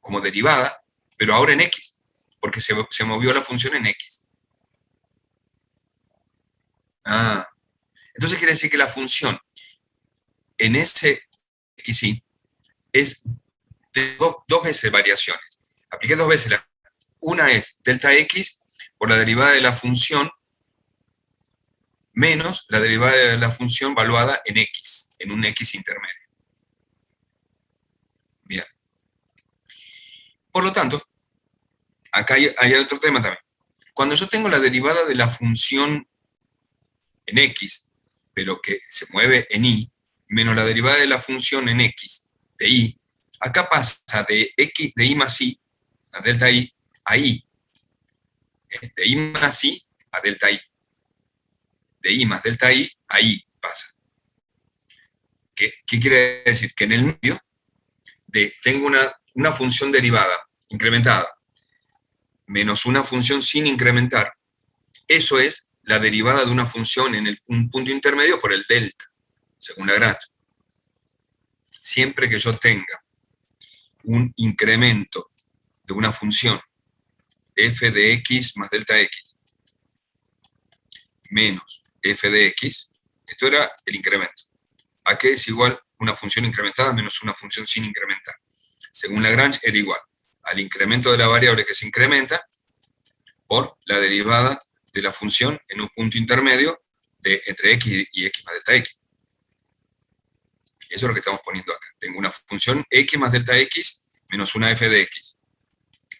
como derivada, pero ahora en x, porque se movió la función en x. Entonces quiere decir que la función en ese xy es de dos veces variaciones. Apliqué dos veces. Una es delta x por la derivada de la función menos la derivada de la función valuada en x, en un x intermedio. Bien. Por lo tanto, acá hay otro tema también. Cuando yo tengo la derivada de la función en x, pero que se mueve en y, menos la derivada de la función en x de y, acá pasa de x de y más y a delta y a y. De y más y a delta y. De y más delta y a y pasa. ¿Qué quiere decir? Que en el medio tengo una función derivada, incrementada, menos una función sin incrementar. Eso es la derivada de una función en un punto intermedio por el delta, según Lagrange. Siempre que yo tenga un incremento de una función f de x más delta x menos f de x, esto era el incremento. ¿A qué es igual una función incrementada menos una función sin incrementar? Según Lagrange era igual al incremento de la variable que se incrementa por la derivada de la función en un punto intermedio entre x y x más delta x. Eso es lo que estamos poniendo acá. Tengo una función x más delta x menos una f de x.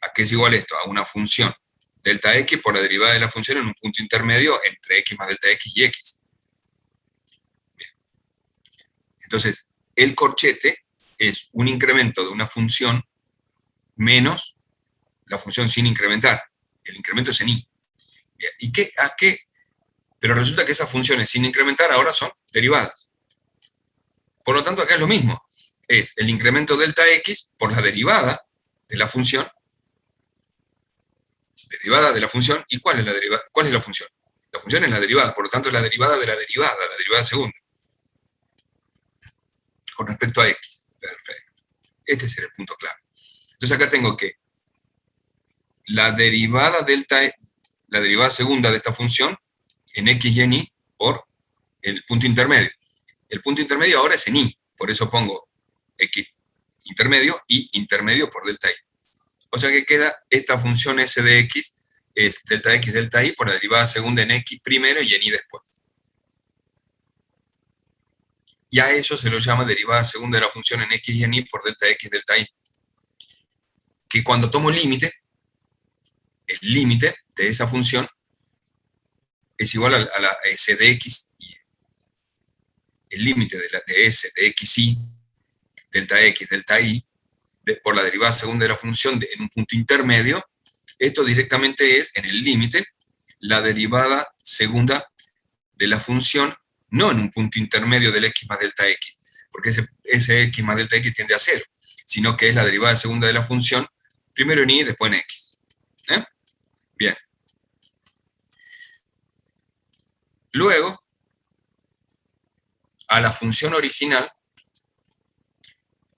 ¿A qué es igual esto? A una función delta x por la derivada de la función en un punto intermedio entre x más delta x y x. Bien. Entonces, el corchete es un incremento de una función menos la función sin incrementar. El incremento es en y. Bien. ¿Y a qué? Pero resulta que esas funciones sin incrementar ahora son derivadas. Por lo tanto, acá es lo mismo. Es el incremento delta x por la derivada de la función. Derivada de la función. ¿Y cuál es la derivada? ¿Cuál es la función? La función es la derivada, por lo tanto es la derivada de la derivada segunda. Con respecto a x. Perfecto. Este es el punto clave. Entonces acá tengo que la derivada la derivada segunda de esta función en x y en y por el punto intermedio. El punto intermedio ahora es en y, por eso pongo x intermedio y intermedio por delta y. O sea que queda esta función s de x, es delta y por la derivada segunda en x primero y en y después. Y a eso se lo llama derivada segunda de la función en x y en y por delta y. Que cuando tomo límite, el límite de esa función es igual a la s de x y el límite de s de xy, delta y, por la derivada segunda de la función en un punto intermedio, esto directamente es, en el límite, la derivada segunda de la función, no en un punto intermedio del x más delta x, porque ese x más delta x tiende a 0, sino que es la derivada segunda de la función, primero en y, después en x. Bien. Luego, a la función original,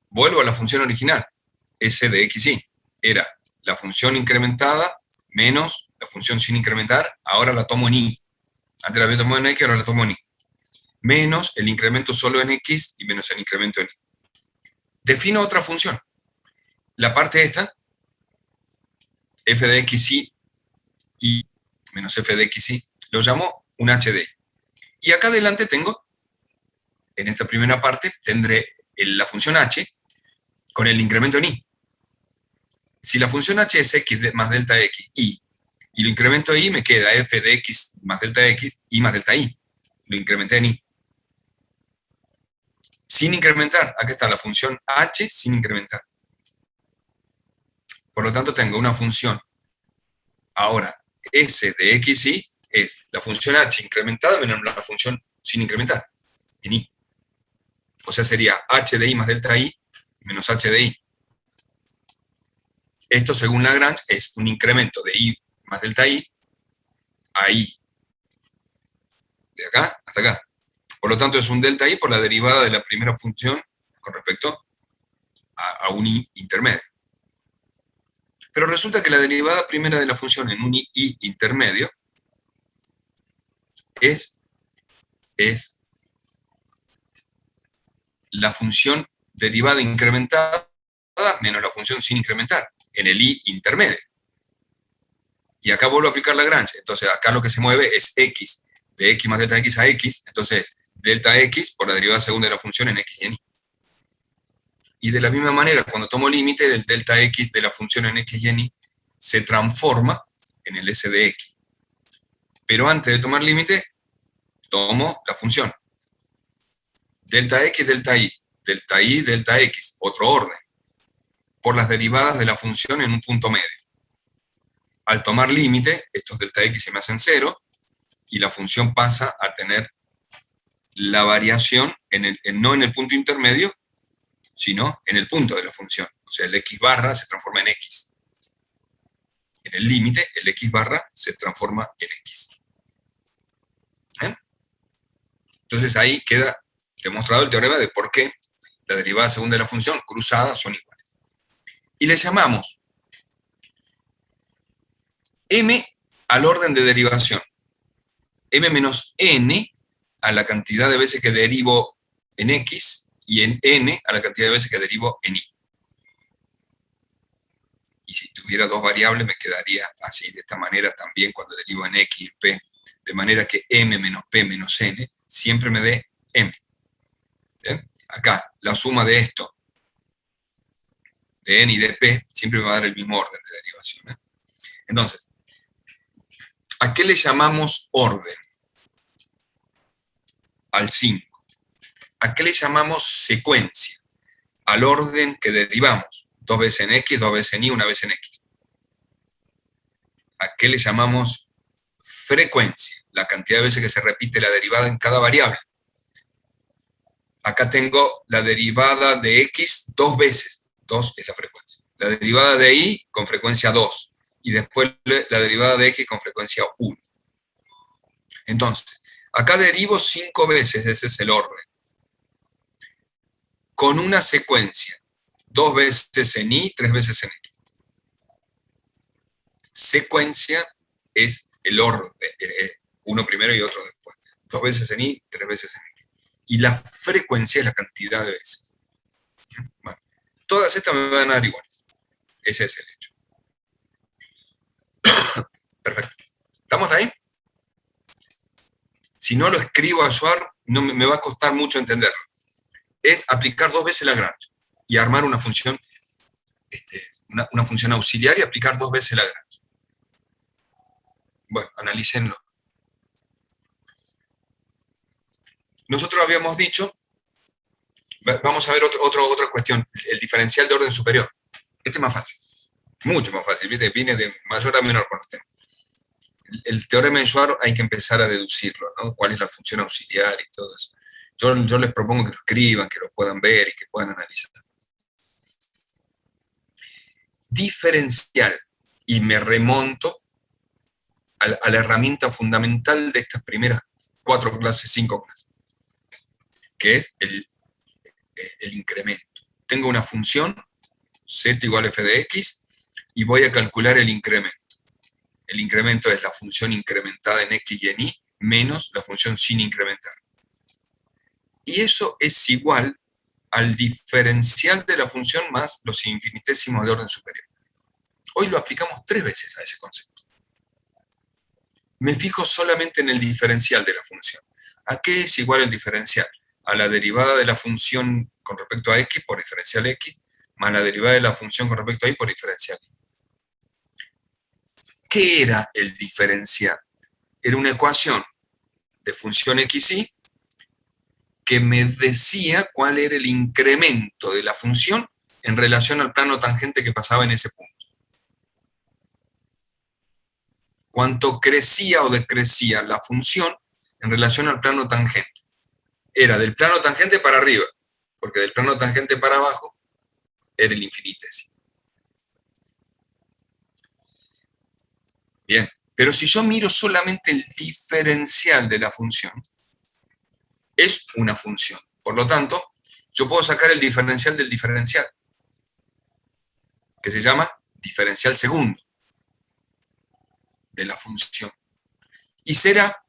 vuelvo a la función original, s de xy. Era la función incrementada menos la función sin incrementar, ahora la tomo en y. Antes la había tomado en x, ahora la tomo en y. Menos el incremento solo en x y menos el incremento en y. Defino otra función. La parte esta, f de xy y menos f de xy, lo llamo un h de y. Y acá adelante tengo, en esta primera parte, tendré la función h con el incremento en y. Si la función h es x más delta x y lo incremento y, me queda f de x más delta x y más delta y. Lo incrementé en y. Sin incrementar, aquí está la función h sin incrementar. Por lo tanto, tengo una función. Ahora, s de xy es la función h incrementada menos la función sin incrementar, en y. O sea, sería h de y más delta y menos h de y. Esto, según Lagrange, es un incremento de y más delta y a y. De acá hasta acá. Por lo tanto, es un delta i por la derivada de la primera función con respecto a un i intermedio. Pero resulta que la derivada primera de la función en un i intermedio es la función derivada incrementada menos la función sin incrementar, en el i intermedio. Y acá vuelvo a aplicar Lagrange. Entonces, acá lo que se mueve es x, de x más delta x a x. Entonces, delta x por la derivada segunda de la función en x y en y. Y de la misma manera, cuando tomo límite del delta x de la función en x y en y, se transforma en el s de x. Pero antes de tomar límite, tomo la función. Delta x, delta y, delta x, otro orden, por las derivadas de la función en un punto medio. Al tomar límite, estos delta x se me hacen 0, y la función pasa a tener la variación, no en el punto intermedio, sino en el punto de la función. O sea, el x barra se transforma en x. En el límite, el x barra se transforma en x. ¿Eh? Entonces ahí queda demostrado el teorema de por qué la derivada segunda de la función cruzadas son iguales. Y le llamamos m al orden de derivación. M menos n a la cantidad de veces que derivo en x, y en n a la cantidad de veces que derivo en y. Y si tuviera dos variables me quedaría así, de esta manera también cuando derivo en x y p, de manera que m menos p menos n siempre me dé m. ¿Bien? Acá, la suma de esto, de n y de p, siempre me va a dar el mismo orden de derivación. Entonces, ¿a qué le llamamos orden? Al 5. ¿A qué le llamamos secuencia? Al orden que derivamos. 2 veces en x, 2 veces en y, 1 vez en x. ¿A qué le llamamos frecuencia? La cantidad de veces que se repite la derivada en cada variable. Acá tengo la derivada de x 2 veces. 2 es la frecuencia. La derivada de y con frecuencia 2. Y después la derivada de x con frecuencia 1. Entonces, acá derivo 5 veces, ese es el orden. Con una secuencia. 2 veces en y, 3 veces en x. Secuencia es el orden. Uno primero y otro después. 2 veces en y, 3 veces en x. Y la frecuencia es la cantidad de veces. Bueno, todas estas me van a dar iguales. Ese es el hecho. Perfecto. ¿Estamos ahí? Si no lo escribo a Schwarz, no me va a costar mucho entenderlo. Es aplicar 2 veces Lagrange y armar una función, una función auxiliar y aplicar 2 veces Lagrange. Bueno, analícenlo. Nosotros habíamos dicho, vamos a ver otra cuestión, el diferencial de orden superior. Este es más fácil, mucho más fácil, ¿viste? Viene de mayor a menor con los temas. El teorema de Schwarz hay que empezar a deducirlo, ¿no? ¿Cuál es la función auxiliar y todo eso? Yo les propongo que lo escriban, que lo puedan ver y que puedan analizar. Diferencial, y me remonto a la herramienta fundamental de estas primeras 4 clases, 5 clases, que es el incremento. Tengo una función, z igual a f de x, y voy a calcular el incremento. El incremento es la función incrementada en x y en y, menos la función sin incrementar. Y eso es igual al diferencial de la función más los infinitésimos de orden superior. Hoy lo aplicamos 3 veces a ese concepto. Me fijo solamente en el diferencial de la función. ¿A qué es igual el diferencial? A la derivada de la función con respecto a x por diferencial x, más la derivada de la función con respecto a y por diferencial y. ¿Qué era el diferencial? Era una ecuación de función x, y que me decía cuál era el incremento de la función en relación al plano tangente que pasaba en ese punto. Cuánto crecía o decrecía la función en relación al plano tangente. Era del plano tangente para arriba, porque del plano tangente para abajo era el infinitésimo. Bien, pero si yo miro solamente el diferencial de la función, es una función. Por lo tanto, yo puedo sacar el diferencial del diferencial, que se llama diferencial segundo de la función. Y será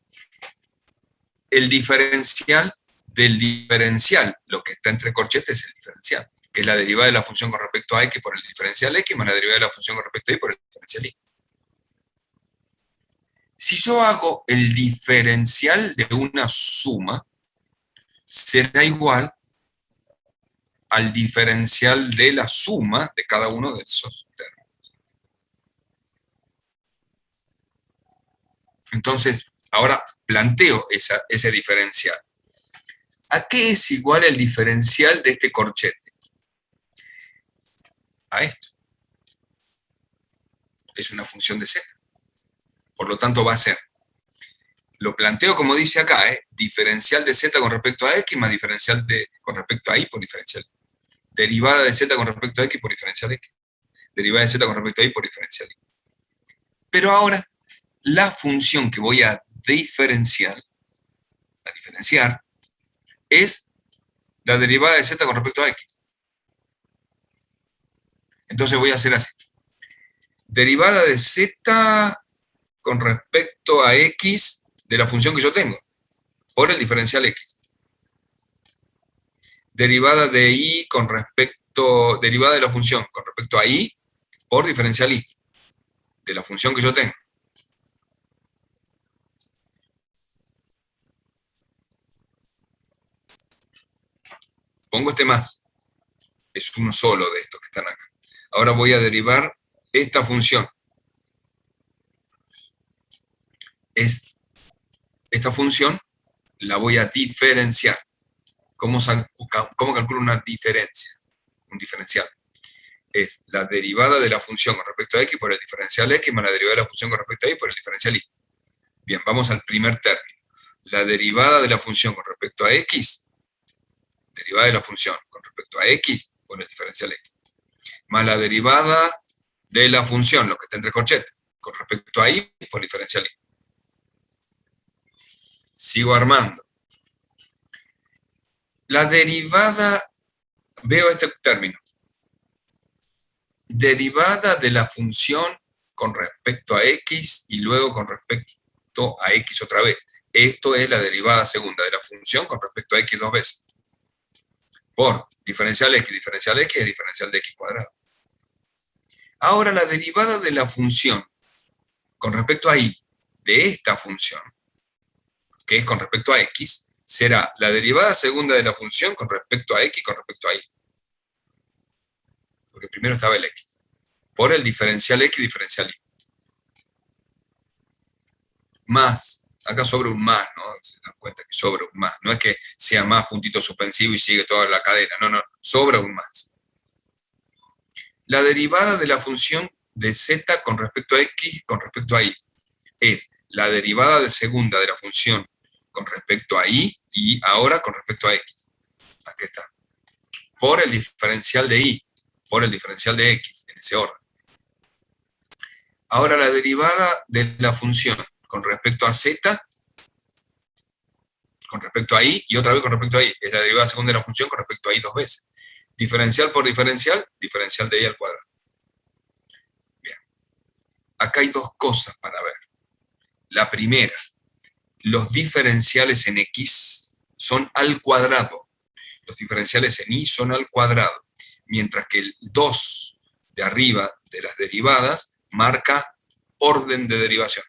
el diferencial del diferencial. Lo que está entre corchetes es el diferencial, que es la derivada de la función con respecto a x por el diferencial x más la derivada de la función con respecto a y por el diferencial y. Si yo hago el diferencial de una suma, será igual al diferencial de la suma de cada uno de esos términos. Entonces, ahora planteo ese diferencial. ¿A qué es igual el diferencial de este corchete? A esto. Es una función de z. Por lo tanto, va a ser, lo planteo como dice acá, diferencial de z con respecto a x más diferencial con respecto a y por diferencial. Derivada de z con respecto a x por diferencial x. Derivada de z con respecto a y por diferencial y. Pero ahora, la función que voy a diferenciar, es la derivada de z con respecto a x. Entonces voy a hacer así. Derivada de z con respecto a x de la función que yo tengo, por el diferencial x. Derivada de y derivada de la función con respecto a y por diferencial y, de la función que yo tengo. Pongo este más. Es uno solo de estos que están acá. Ahora voy a derivar esta función. Esta función la voy a diferenciar. ¿Cómo calculo una diferencia? Un diferencial. Es la derivada de la función con respecto a x por el diferencial x más la derivada de la función con respecto a y por el diferencial y. Bien, vamos al primer término. La derivada de la función con respecto a x, derivada de la función con respecto a x por el diferencial x, más la derivada de la función, lo que está entre corchetes, con respecto a y por diferencial y. Sigo armando. La derivada, veo este término, derivada de la función con respecto a x y luego con respecto a x otra vez. Esto es la derivada segunda de la función con respecto a x dos veces. Por diferencial x es diferencial de x cuadrado. Ahora la derivada de la función con respecto a y de esta función, que es con respecto a x, será la derivada segunda de la función con respecto a x con respecto a y. Porque primero estaba el x. Por el diferencial x diferencial y. Más. Acá sobra un más, ¿no? Se dan cuenta que sobra un más. No es que sea más puntito suspensivo y sigue toda la cadena. No, no. Sobra un más. La derivada de la función de z con respecto a x con respecto a y es la derivada de segunda de la función con respecto a y ahora con respecto a x. Aquí está. Por el diferencial de y, por el diferencial de x, en ese orden. Ahora la derivada de la función con respecto a z, con respecto a y otra vez con respecto a y. Es la derivada segunda de la función con respecto a y dos veces. Diferencial por diferencial, diferencial de y al cuadrado. Bien. Acá hay dos cosas para ver. La primera, los diferenciales en x son al cuadrado. Los diferenciales en y son al cuadrado. Mientras que el 2 de arriba de las derivadas marca orden de derivación.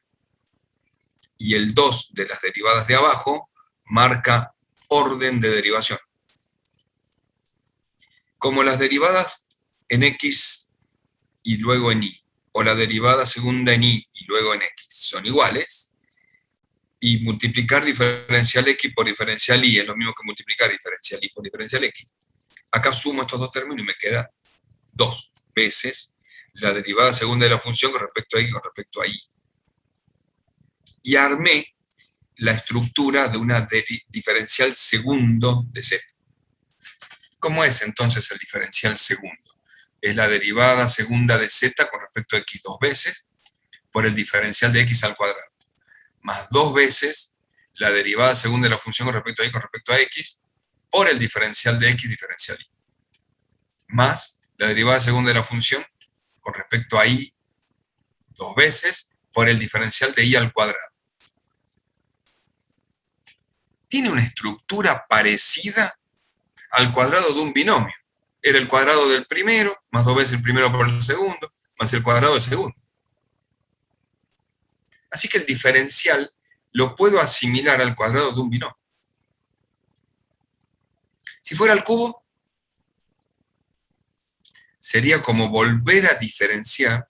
Y el 2 de las derivadas de abajo marca orden de derivación. Como las derivadas en x y luego en y, o la derivada segunda en y luego en x son iguales, y multiplicar diferencial x por diferencial y es lo mismo que multiplicar diferencial y por diferencial x. Acá sumo estos dos términos y me queda 2 veces la derivada segunda de la función con respecto a x y con respecto a y. Y armé la estructura de una diferencial segundo de z. ¿Cómo es entonces el diferencial segundo? Es la derivada segunda de z con respecto a x dos veces por el diferencial de x al cuadrado, más 2 veces la derivada segunda de la función con respecto a y con respecto a x, por el diferencial de x diferencial y, más la derivada segunda de la función con respecto a y dos veces por el diferencial de y al cuadrado. Tiene una estructura parecida al cuadrado de un binomio. Era el cuadrado del primero, más dos veces el primero por el segundo, más el cuadrado del segundo. Así que el diferencial lo puedo asimilar al cuadrado de un binomio. Si fuera al cubo, sería como volver a diferenciar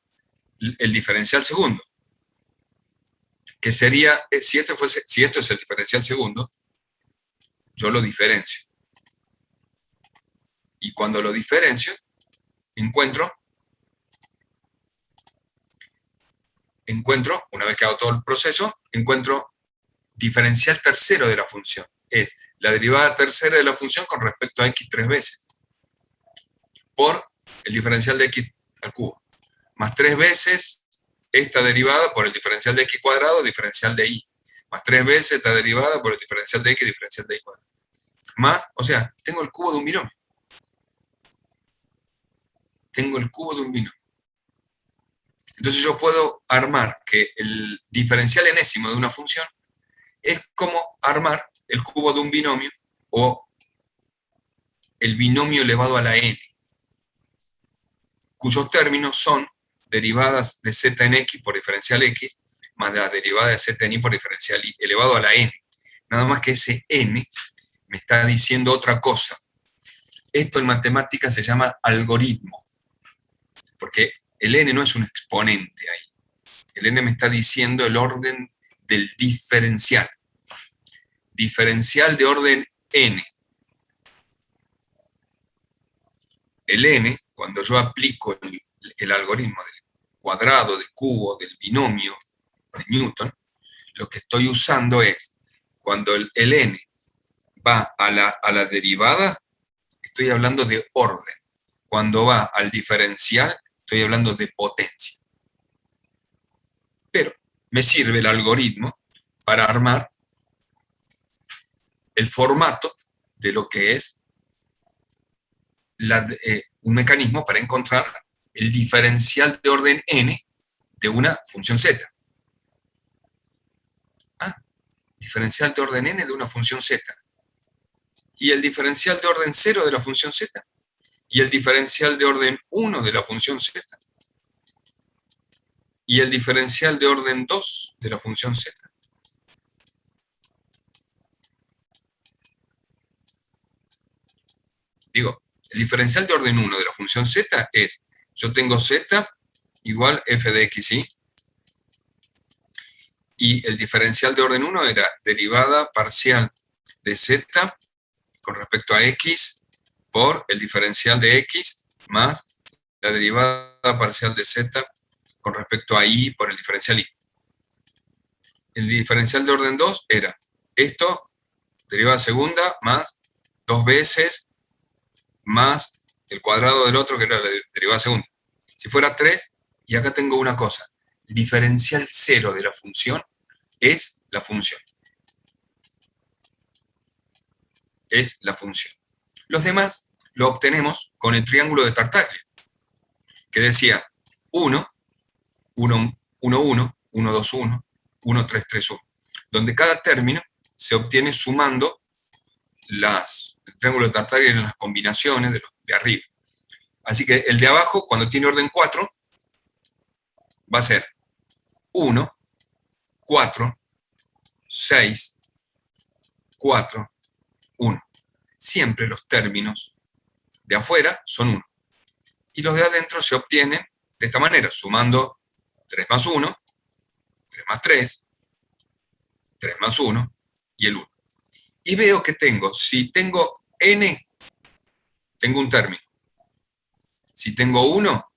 el diferencial segundo. Que sería, si esto es el diferencial segundo, yo lo diferencio. Y cuando lo diferencio, encuentro, una vez que hago todo el proceso, encuentro diferencial tercero de la función. Es la derivada tercera de la función con respecto a x tres veces. Por el diferencial de x al cubo. Más tres veces esta derivada por el diferencial de x cuadrado, diferencial de y. Más tres veces esta derivada por el diferencial de x, diferencial de y cuadrado. Más, o sea, tengo el cubo de un binomio. Tengo el cubo de un binomio. Entonces yo puedo armar que el diferencial enésimo de una función es como armar el cubo de un binomio o el binomio elevado a la n, cuyos términos son derivadas de z en x por diferencial x más la derivada de z en y por diferencial y elevado a la n. Nada más que ese n me está diciendo otra cosa. Esto en matemáticas se llama algoritmo, porque el n no es un exponente ahí. El n me está diciendo el orden del diferencial. Diferencial de orden n. El n, cuando yo aplico el algoritmo del cuadrado, del cubo, del binomio de Newton, lo que estoy usando es, cuando el n va a la derivada, estoy hablando de orden. Cuando va al diferencial, estoy hablando de potencia. Pero me sirve el algoritmo para armar el formato de lo que es un mecanismo para encontrar el diferencial de orden n de una función z. Diferencial de orden n de una función z. Y el diferencial de orden 0 de la función z. Y el diferencial de orden 1 de la función z. Y el diferencial de orden 2 de la función z. Digo, el diferencial de orden 1 de la función z es, yo tengo z igual f de xy, y el diferencial de orden 1 era derivada parcial de z con respecto a x por el diferencial de x más la derivada parcial de z con respecto a y por el diferencial y. El diferencial de orden 2 era esto, derivada segunda, más 2 veces, más el cuadrado del otro, que era la derivada segunda. Si fuera 3, y acá tengo una cosa, el diferencial 0 de la función es la función. Es la función. Los demás lo obtenemos con el triángulo de Tartaglia, que decía 1, 1, 1, 1, 1, 2, 1, 1, 3, 3, 1, donde cada término se obtiene sumando el triángulo de Tartaglia en las combinaciones de los de arriba. Así que el de abajo, cuando tiene orden 4, va a ser 1, 4, 6, 4, 1. Siempre los términos de afuera son 1. Y los de adentro se obtienen de esta manera, sumando 3 más 1, 3 más 3, 3 más 1 y el 1. Y veo que tengo, si tengo n, tengo un término. Si tengo 1,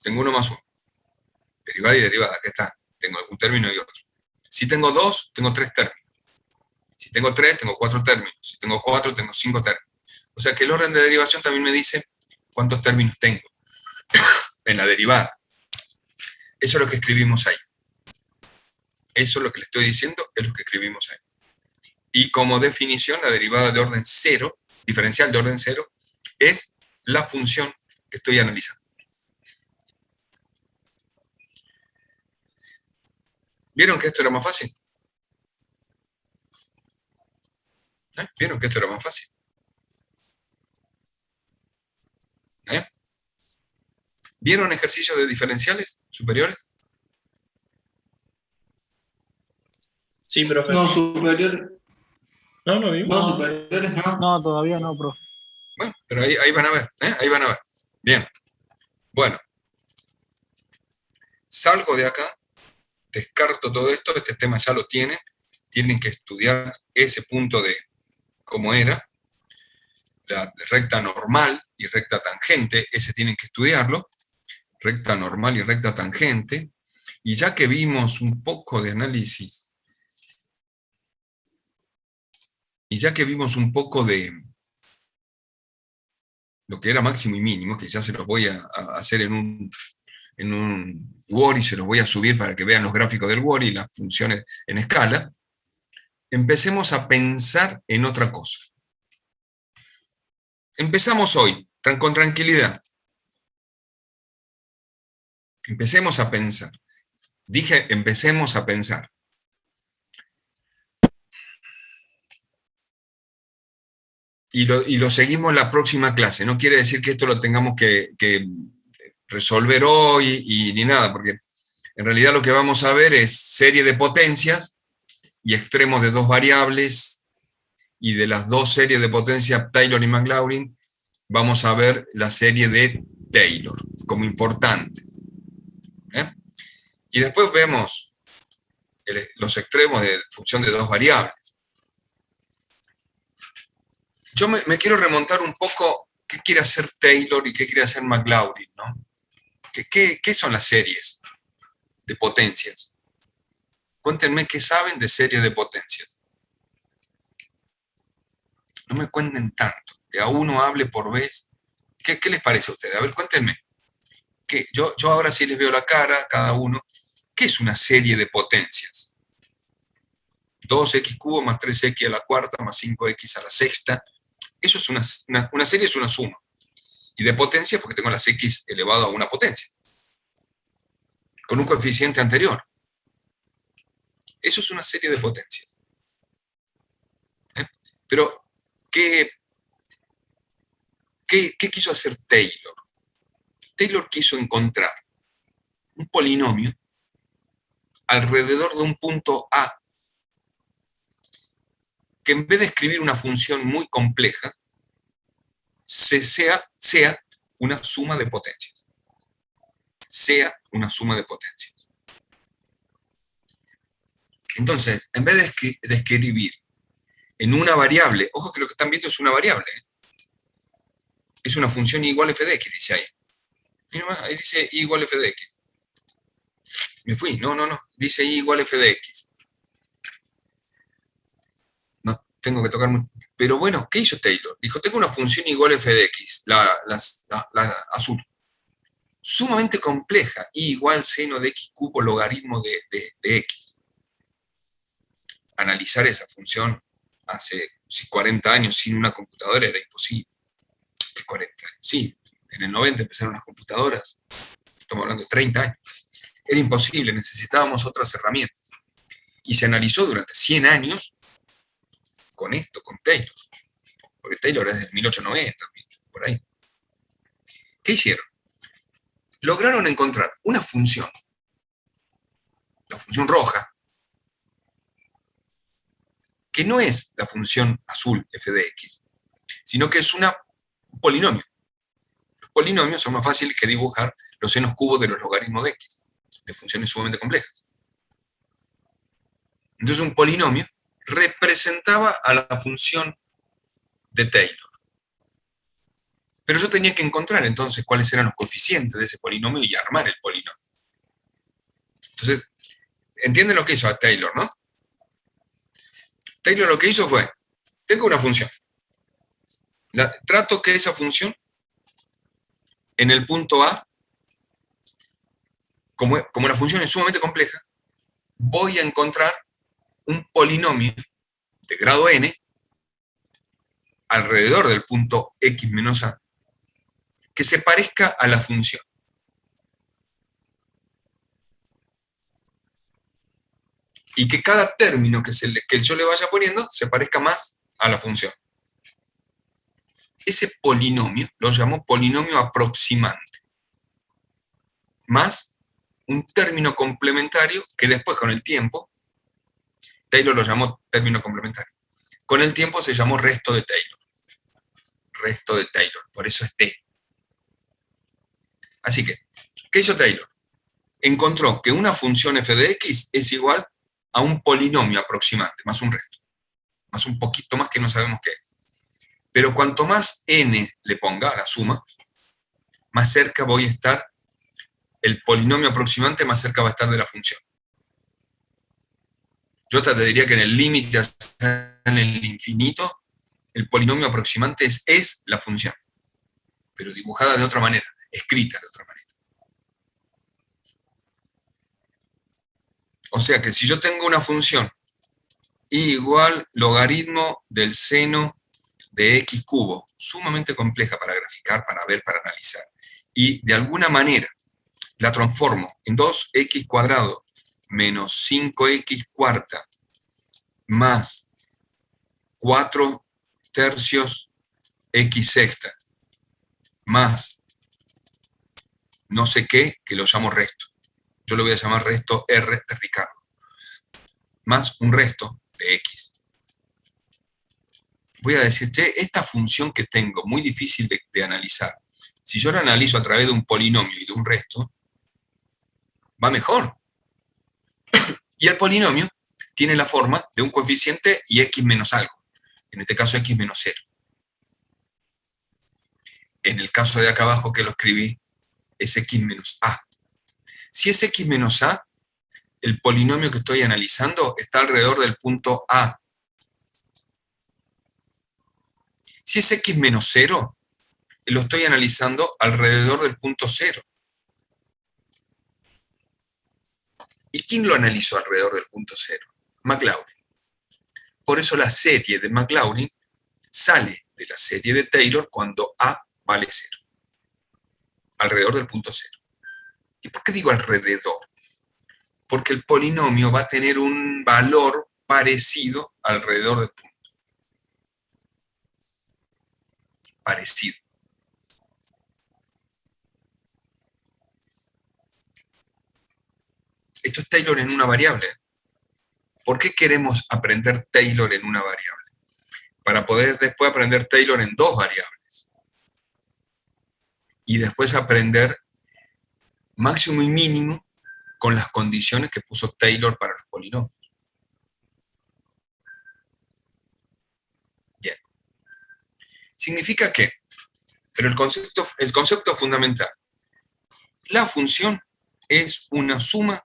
tengo 1 más 1. Derivada y derivada, acá está. Tengo un término y otro. Si tengo 2, tengo 3 términos. Si tengo 3, tengo 4 términos. Si tengo 4, tengo 5 términos. O sea que el orden de derivación también me dice cuántos términos tengo en la derivada. Eso es lo que escribimos ahí. Eso es lo que le estoy diciendo, es lo que escribimos ahí. Y como definición, la derivada de orden cero, diferencial de orden cero, es la función que estoy analizando. ¿Vieron que esto era más fácil? ¿Vieron que esto era más fácil? ¿Vieron ejercicios de diferenciales superiores? Sí, profe. No, superiores. No vimos. No, superiores no. No, todavía no, profe. Bueno, pero ahí van a ver, ahí van a ver. Bien. Bueno. Salgo de acá, descarto todo esto, este tema ya lo tienen que estudiar ese punto de cómo era, la recta normal y recta tangente, ese tienen que estudiarlo, recta normal y recta tangente, y ya que vimos un poco de análisis, y ya que vimos un poco de lo que era máximo y mínimo, que ya se los voy a hacer en un Word y se los voy a subir para que vean los gráficos del Word y las funciones en escala, empecemos a pensar en otra cosa. Empezamos hoy, con tranquilidad. Empecemos a pensar. Dije, empecemos a pensar. Y lo seguimos la próxima clase. No quiere decir que esto lo tengamos que resolver hoy y ni nada, porque en realidad lo que vamos a ver es serie de potencias y extremos de dos variables, y de las dos series de potencia Taylor y Maclaurin, vamos a ver la serie de Taylor como importante. Y después vemos los extremos de función de dos variables. Yo me quiero remontar un poco qué quiere hacer Taylor y qué quiere hacer Maclaurin, ¿no? ¿Qué son las series de potencias? Cuéntenme qué saben de series de potencias. No me cuenten tanto, de a uno hable por vez. ¿Qué les parece a ustedes? A ver, cuéntenme. Yo ahora sí les veo la cara a cada uno. ¿Qué es una serie de potencias? 2x cubo más 3x a la cuarta más 5x a la sexta. Eso es una serie, es una suma. Y de potencia porque tengo las x elevado a una potencia, con un coeficiente anterior. Eso es una serie de potencias. Pero, ¿qué quiso hacer Taylor? Taylor quiso encontrar un polinomio alrededor de un punto A, que en vez de escribir una función muy compleja, sea una suma de potencias. Sea una suma de potencias. Entonces, en vez de escribir en una variable, ojo que lo que están viendo es una variable, es una función y igual f de x, dice ahí. Ahí dice y igual f de x. Me fui, no, dice y igual f de x. No, tengo que tocar mucho. Pero bueno, ¿qué hizo Taylor? Dijo, tengo una función igual f de x, la azul, sumamente compleja, y igual seno de x cubo logaritmo de x. Analizar esa función hace 40 años sin una computadora era imposible. 40 años, sí, en el 90 empezaron las computadoras, estamos hablando de 30 años. Era imposible, necesitábamos otras herramientas. Y se analizó durante 100 años con esto, con Taylor. Porque Taylor es del 1890, por ahí. ¿Qué hicieron? Lograron encontrar una función, la función roja, que no es la función azul f de x, sino que es un polinomio. Los polinomios son más fáciles que dibujar los senos cubos de los logaritmos de x, de funciones sumamente complejas. Entonces un polinomio representaba a la función de Taylor. Pero yo tenía que encontrar entonces cuáles eran los coeficientes de ese polinomio y armar el polinomio. Entonces, ¿entienden lo que hizo a Taylor, no? Taylor lo que hizo fue, tengo una función. Trato que esa función, en el punto A, como la función es sumamente compleja, voy a encontrar un polinomio de grado n alrededor del punto x menos a que se parezca a la función. Y que cada término que yo le vaya poniendo se parezca más a la función. Ese polinomio lo llamo polinomio aproximante, más un término complementario que después con el tiempo, Taylor lo llamó término complementario, con el tiempo se llamó resto de Taylor. Resto de Taylor, por eso es T. Así que, ¿qué hizo Taylor? Encontró que una función f de x es igual a un polinomio aproximante, más un resto, más un poquito más que no sabemos qué es. Pero cuanto más n le ponga a la suma, más cerca voy a estar, el polinomio aproximante más cerca va a estar de la función. Yo te diría que en el límite, en el infinito, el polinomio aproximante es la función, pero dibujada de otra manera, escrita de otra manera. O sea que si yo tengo una función igual logaritmo del seno de x cubo, sumamente compleja para graficar, para ver, para analizar, y de alguna manera la transformo en 2x cuadrado menos 5x cuarta más 4 tercios x sexta más no sé qué, que lo llamo resto. Yo lo voy a llamar resto R de Ricardo, más un resto de x. Voy a decir, che, esta función que tengo, muy difícil de analizar, si yo la analizo a través de un polinomio y de un resto, va mejor. Y el polinomio tiene la forma de un coeficiente y x menos algo, en este caso x menos 0. En el caso de acá abajo que lo escribí, es x menos a. Si es x menos a, el polinomio que estoy analizando está alrededor del punto A. Si es x menos 0, lo estoy analizando alrededor del punto 0. ¿Y quién lo analizó alrededor del punto 0? Maclaurin. Por eso la serie de Maclaurin sale de la serie de Taylor cuando A vale 0. Alrededor del punto 0. ¿Y por qué digo alrededor? Porque el polinomio va a tener un valor parecido alrededor del punto. Parecido. Esto es Taylor en una variable. ¿Por qué queremos aprender Taylor en una variable? Para poder después aprender Taylor en dos variables. Y después aprender máximo y mínimo con las condiciones que puso Taylor para los polinomios. Bien. ¿Significa qué? Pero el concepto fundamental. La función es una suma.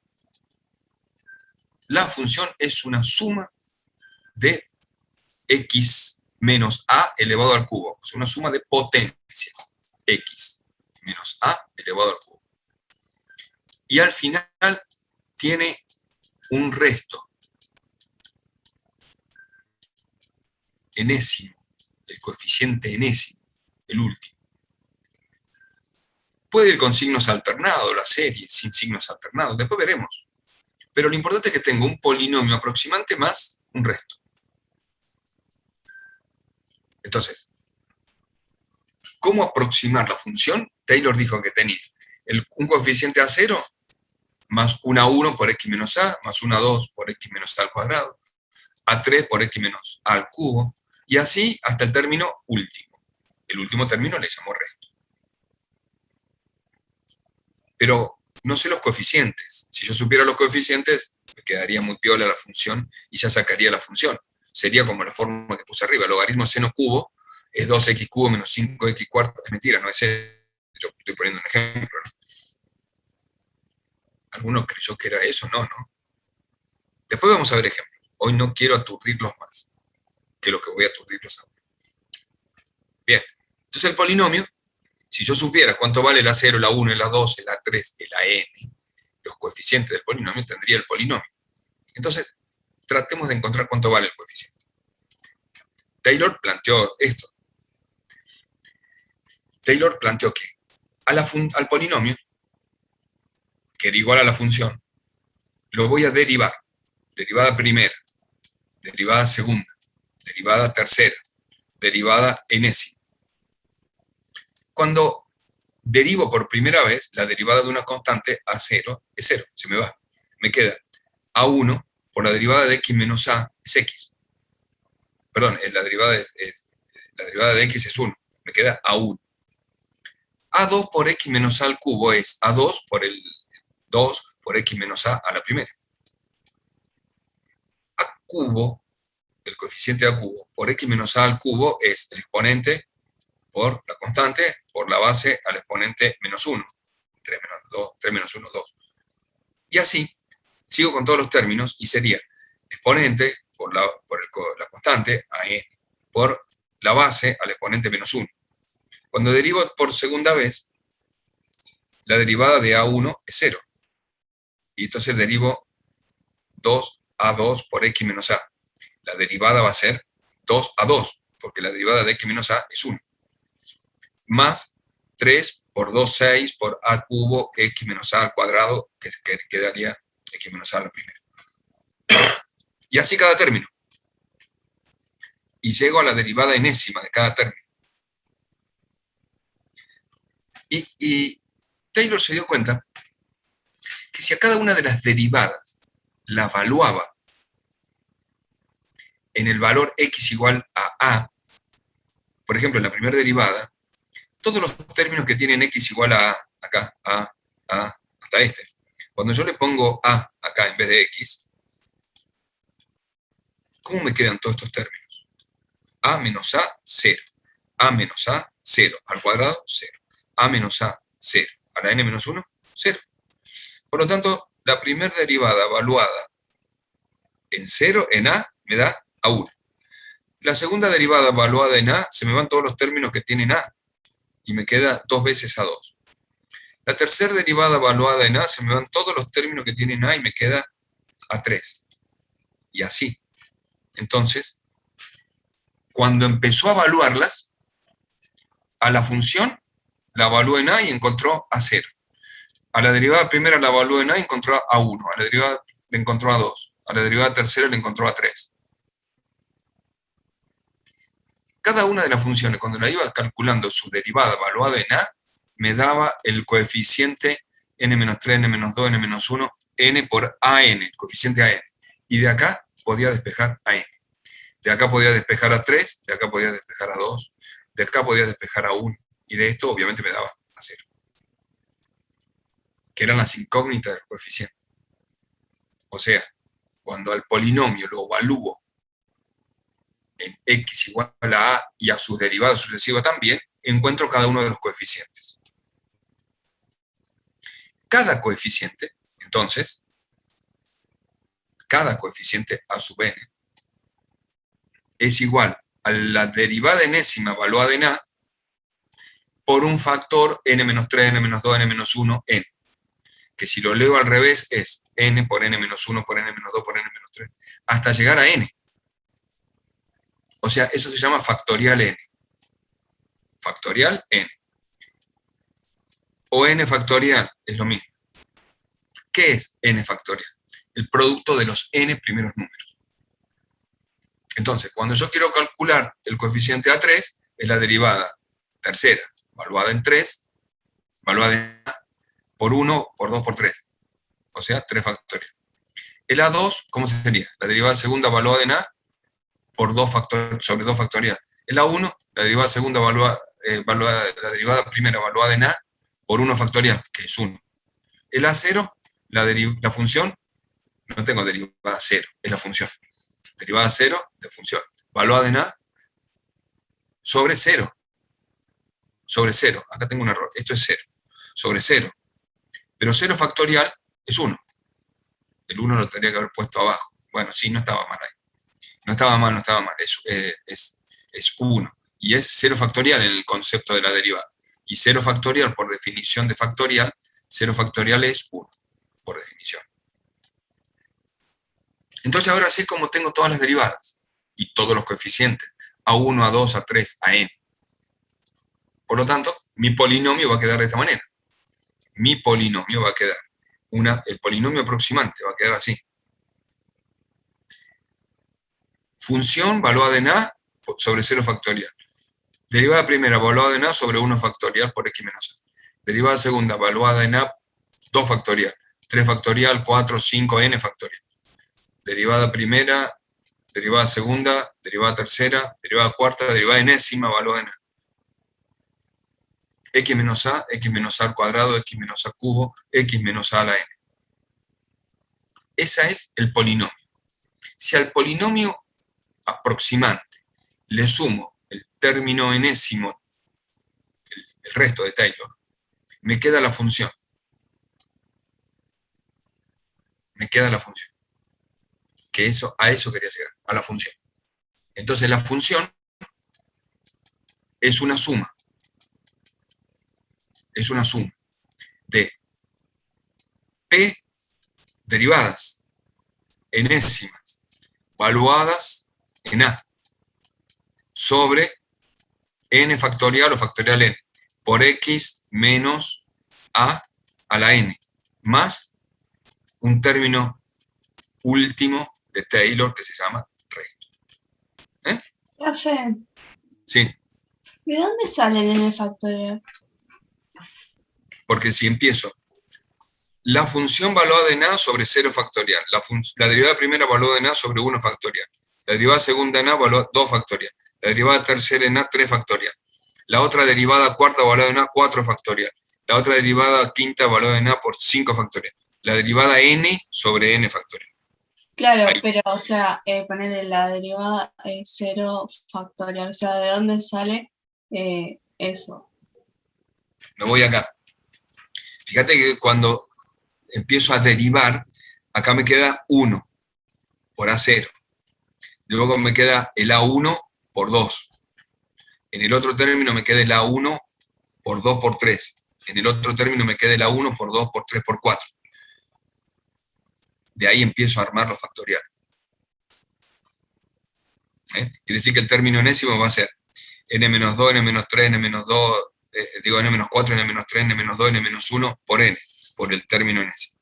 La función es una suma de x menos a elevado al cubo. O sea, una suma de potencias. X menos a elevado al cubo. Y al final tiene un resto enésimo, el coeficiente enésimo, el último. Puede ir con signos alternados la serie, sin signos alternados, después veremos. Pero lo importante es que tengo un polinomio aproximante más un resto. Entonces, ¿cómo aproximar la función? Taylor dijo que tenía un coeficiente a 0 más 1 a 1 por x menos a, más 1 a 2 por x menos a al cuadrado, a 3 por x menos a al cubo, y así hasta el término último. El último término le llamó resto. Pero no sé los coeficientes. Si yo supiera los coeficientes, me quedaría muy piola la función y ya sacaría la función. Sería como la forma que puse arriba. El logaritmo seno cubo es 2x cubo menos 5x cuarto. Es mentira, no es eso. Yo estoy poniendo un ejemplo, ¿no? ¿Alguno creyó que era eso? No, no. Después vamos a ver ejemplos. Hoy no quiero aturdirlos más que lo que voy a aturdirlos ahora. Bien. Entonces el polinomio, si yo supiera cuánto vale la 0, la 1, la 2, la 3, la n, los coeficientes del polinomio, tendría el polinomio. Entonces, tratemos de encontrar cuánto vale el coeficiente. Taylor planteó esto. Taylor planteó que al polinomio, que era igual a la función, lo voy a derivar. Derivada primera, derivada segunda, derivada tercera, derivada enésima. Cuando derivo por primera vez la derivada de una constante a 0, es 0, se me va. Me queda a1 por la derivada de x menos a es x. Perdón, la derivada de x es 1, me queda a1. A2 por x menos a al cubo es a2 por el 2 por x menos a la primera. A cubo, el coeficiente a cubo, por x menos a al cubo es el exponente por la constante, por la base al exponente menos 1. 3 menos 2, 3 menos 1, 2. Y así, sigo con todos los términos y sería exponente por la constante a n, por la base al exponente menos 1. Cuando derivo por segunda vez, la derivada de a1 es 0. Y entonces derivo 2a2 por x menos a. La derivada va a ser 2a2, porque la derivada de x menos a es 1. Más 3 por 2, 6 por a cubo x menos a al cuadrado, que quedaría x menos a la primera. Y así cada término. Y llego a la derivada enésima de cada término. Y Taylor se dio cuenta que si a cada una de las derivadas la evaluaba en el valor x igual a, por ejemplo, en la primera derivada, todos los términos que tienen x igual a acá, hasta este, cuando yo le pongo a acá en vez de x, ¿cómo me quedan todos estos términos? A menos a, 0. A menos a, 0. Al cuadrado, 0. A menos a, 0. A la n menos 1, 0. Por lo tanto, la primera derivada evaluada en 0, en a, me da a 1. La segunda derivada evaluada en a, se me van todos los términos que tienen a, y me queda 2 veces a 2. La tercera derivada evaluada en a, se me van todos los términos que tienen a, y me queda a 3. Y así. Entonces, cuando empezó a evaluarlas, a la función la evaluó en a y encontró a 0. A la derivada primera la evaluó en a y encontró a 1. A la derivada le encontró a 2. A la derivada tercera le encontró a 3. Cada una de las funciones, cuando la iba calculando su derivada evaluada en a, me daba el coeficiente n-3, n-2, n-1, n por an, el coeficiente an. Y de acá podía despejar a n. De acá podía despejar a 3, de acá podía despejar a 2, de acá podía despejar a 1. Y de esto obviamente me daba a 0. Que eran las incógnitas del coeficiente. O sea, cuando al polinomio lo evalúo en x igual a a y a sus derivadas sucesivas también, encuentro cada uno de los coeficientes. Cada coeficiente, entonces, cada coeficiente a sub n es igual a la derivada enésima evaluada en a por un factor n-3, n-2, n-1, n. Que si lo leo al revés es n por n-1 por n-2 por n-3, hasta llegar a n. O sea, eso se llama factorial n. Factorial n. O n factorial, es lo mismo. ¿Qué es n factorial? El producto de los n primeros números. Entonces, cuando yo quiero calcular el coeficiente A3, es la derivada tercera, evaluada en 3, evaluada en A, por 1, por 2, por 3. O sea, 3 factorial. El A2, ¿cómo sería? La derivada segunda evaluada en A, por 2 factorial, sobre 2 factorial. El A1, la derivada segunda la derivada primera evaluada en A, por 1 factorial, que es 1. El A0, la función, no tengo derivada 0, es la función. Derivada 0 de función, evaluada en A, sobre 0. Sobre 0, acá tengo un error, esto es 0. Sobre 0. Pero 0 factorial es 1. El 1 lo tendría que haber puesto abajo. Bueno, sí, no estaba mal ahí. No estaba mal, es 1. Y es 0 factorial en el concepto de la derivada. Y 0 factorial, por definición de factorial, 0 factorial es 1, por definición. Entonces ahora sé cómo tengo todas las derivadas y todos los coeficientes. A1, A2, A3, a n. Por lo tanto, mi polinomio va a quedar de esta manera. Mi polinomio va a quedar, el polinomio aproximante va a quedar así. Función valuada en a sobre 0 factorial. Derivada primera valuada en a sobre 1 factorial por x menos a. Derivada segunda valuada en a 2 factorial, 3 factorial, 4, 5, n factorial. Derivada primera, derivada segunda, derivada tercera, derivada cuarta, derivada enésima valuada en a. X menos a al cuadrado, x menos a cubo, x menos a la n. Ese es el polinomio. Si al polinomio aproximante le sumo el término enésimo, el resto de Taylor, me queda la función. Me queda la función. Que a eso quería llegar, a la función. Entonces la función es una suma. Es una suma de P derivadas enésimas valuadas en A sobre n factorial o factorial n por x menos a la n más un término último de Taylor que se llama resto. Profe, Sí, ¿de dónde sale el n factorial? porque si empiezo la función valuada en a sobre 0 factorial, la derivada primera valuada en a sobre 1 factorial, la derivada segunda en a valuada 2 factorial, la derivada tercera en a 3 factorial, la otra derivada cuarta valuada en a 4 factorial, la otra derivada quinta valuada en a por 5 factorial, la derivada n sobre n factorial. Claro, Ahí. pero, o sea, ponerle la derivada 0 factorial, o sea, ¿de dónde sale eso? Me voy acá. Fíjate que cuando empiezo a derivar, acá me queda 1 por A0. Luego me queda el A1 por 2. En el otro término me queda el A1 por 2 por 3. En el otro término me queda el A1 por 2 por 3 por 4. De ahí empiezo a armar los factoriales. Quiere decir que el término enésimo va a ser n-2, n-3, n-2, n-4, n-3, n-2, n-1 por n, por el término enésimo.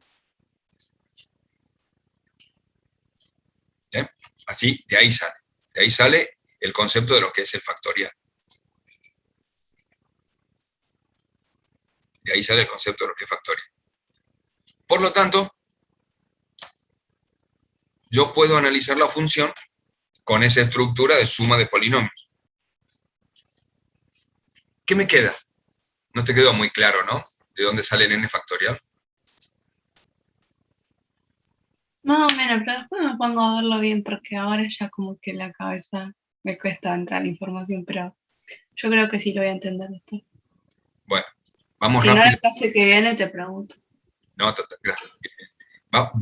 ¿Bien? Así, de ahí sale. De ahí sale el concepto de lo que es el factorial. De ahí sale el concepto de lo que es factorial. Por lo tanto, yo puedo analizar la función con esa estructura de suma de polinomios. ¿Qué me queda? No te quedó muy claro, ¿no? ¿De dónde sale el n factorial? Más o menos, pero después me pongo a verlo bien porque ahora ya como que la cabeza me cuesta entrar en información, pero yo creo que sí lo voy a entender después. Bueno, vamos Si no, rápido. la clase que viene te pregunto. No, gracias.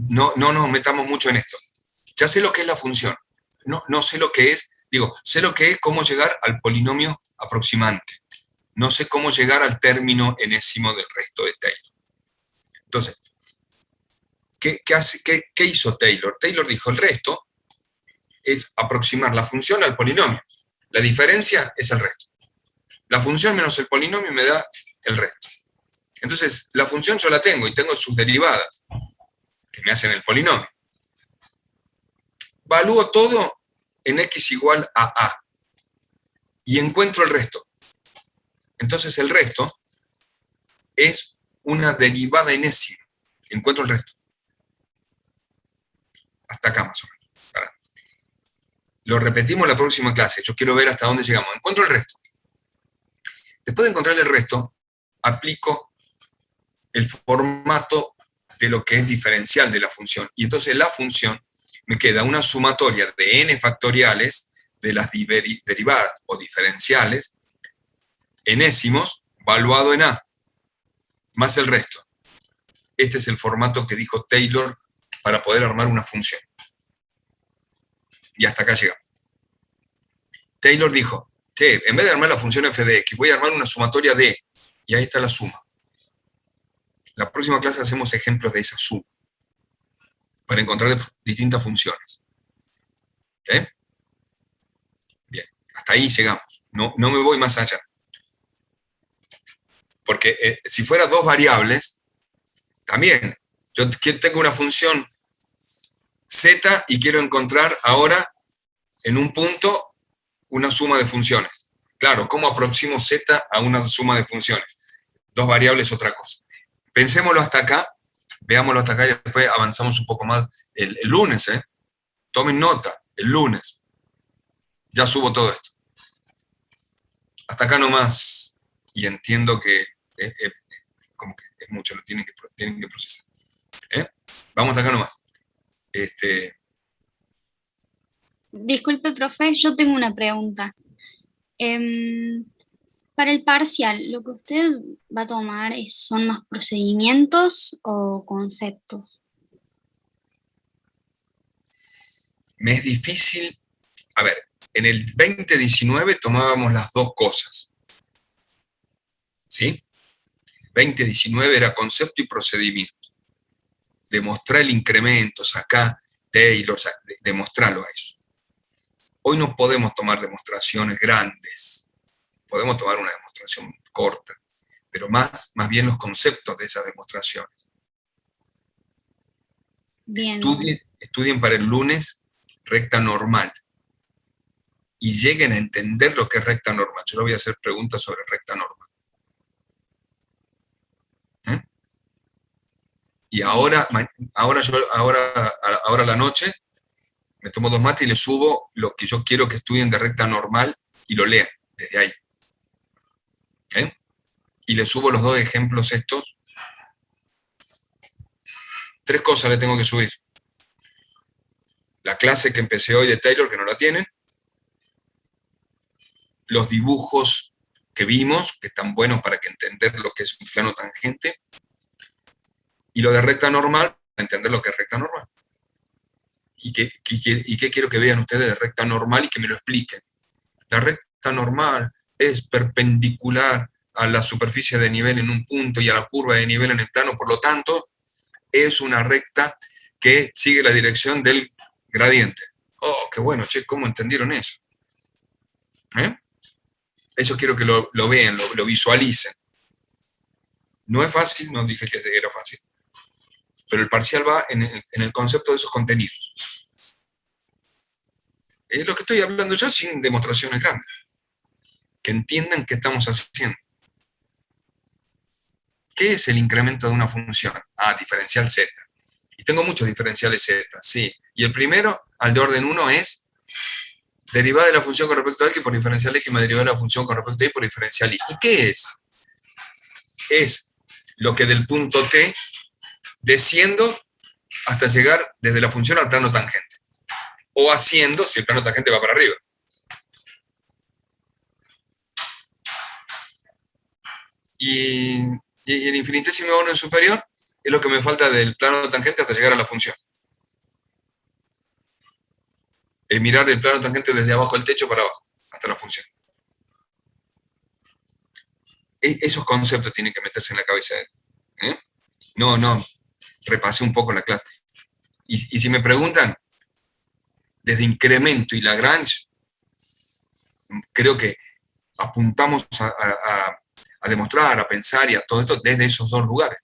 No nos metamos mucho en esto. Ya sé lo que es la función. No sé lo que es, sé lo que es cómo llegar al polinomio aproximante. No sé cómo llegar al término enésimo del resto de Taylor. Entonces, ¿qué hizo Taylor? Taylor dijo, el resto es aproximar la función al polinomio. La diferencia es el resto. La función menos el polinomio me da el resto. Entonces, la función yo la tengo y tengo sus derivadas, que me hacen el polinomio. Valúo todo en x igual a a. Y encuentro el resto. Entonces, el resto es una derivada enésima. Encuentro el resto. Hasta acá más o menos. Pará. Lo repetimos en la próxima clase. Yo quiero ver hasta dónde llegamos. Encuentro el resto. Después de encontrar el resto, aplico el formato de lo que es diferencial de la función. Y entonces la función me queda una sumatoria de n factoriales de las derivadas o diferenciales enésimos valuado en a, más el resto. Este es el formato que dijo Taylor para poder armar una función. Y hasta acá llegamos. Taylor dijo, en vez de armar la función f de x, voy a armar una sumatoria de, y ahí está la suma. La próxima clase hacemos ejemplos de esa suma, para encontrar distintas funciones. ¿Ok? Bien, Hasta ahí llegamos. No me voy más allá. Porque si fuera dos variables, también. Yo tengo una función z y quiero encontrar ahora en un punto una suma de funciones. Claro, ¿cómo aproximo z a una suma de funciones? Dos variables, otra cosa. Pensémoslo hasta acá, veámoslo hasta acá y después avanzamos un poco más el lunes. Tomen nota, el lunes. Ya subo todo esto. Hasta acá nomás. Y entiendo que como que es mucho, lo tienen que procesar. Vamos hasta acá nomás. Disculpe, profe, yo tengo una pregunta. Para el parcial, ¿lo que usted va a tomar son más procedimientos o conceptos? Me es difícil. A ver, en el 2019 tomábamos las dos cosas. ¿Sí? 2019 era concepto y procedimiento. Demostrar el incremento, sacar Taylor, demostrarlo a eso. Hoy no podemos tomar demostraciones grandes. Podemos tomar una demostración corta, pero más bien los conceptos de esas demostraciones. Bien. Estudien para el lunes recta normal y lleguen a entender lo que es recta normal. Yo les voy a hacer preguntas sobre recta normal. Y ahora a la noche me tomo 2 mates y les subo lo que yo quiero que estudien de recta normal y lo lean desde ahí. Y les subo los 2 ejemplos estos. 3 cosas le tengo que subir. La clase que empecé hoy de Taylor, que no la tienen. Los dibujos que vimos, que están buenos para que entender lo que es un plano tangente. Y lo de recta normal, para entender lo que es recta normal. ¿Y qué quiero que vean ustedes de recta normal y que me lo expliquen? La recta normal es perpendicular a la superficie de nivel en un punto y a la curva de nivel en el plano, por lo tanto, es una recta que sigue la dirección del gradiente. Oh, qué bueno, che, ¿cómo entendieron eso? Eso quiero que lo vean, lo visualicen. No es fácil, no dije que era fácil, pero el parcial va en el concepto de esos contenidos. Es lo que estoy hablando yo sin demostraciones grandes. Que entiendan qué estamos haciendo. ¿Qué es el incremento de una función? Diferencial z. Y tengo muchos diferenciales z, sí. Y el primero, al de orden 1, es derivada de la función con respecto a x por diferencial x más derivada de la función con respecto a y por diferencial y. ¿Y qué es? Es lo que del punto t desciendo hasta llegar desde la función al plano tangente. O haciendo si el plano tangente va para arriba. Y el infinitésimo orden superior es lo que me falta del plano tangente hasta llegar a la función. Es mirar el plano tangente desde abajo del techo para abajo, hasta la función. Esos conceptos tienen que meterse en la cabeza. No, repasé un poco la clase. Y si me preguntan, desde incremento y Lagrange, creo que apuntamos a demostrar, a pensar y a todo esto desde esos 2 lugares,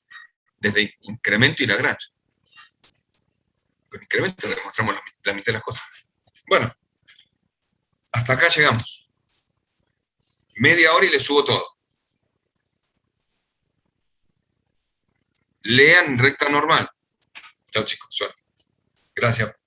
desde incremento y Lagrange. Con incremento demostramos la mitad de las cosas. Bueno, hasta acá llegamos. Media hora y les subo todo. Lean recta normal. Chao chicos, suerte. Gracias.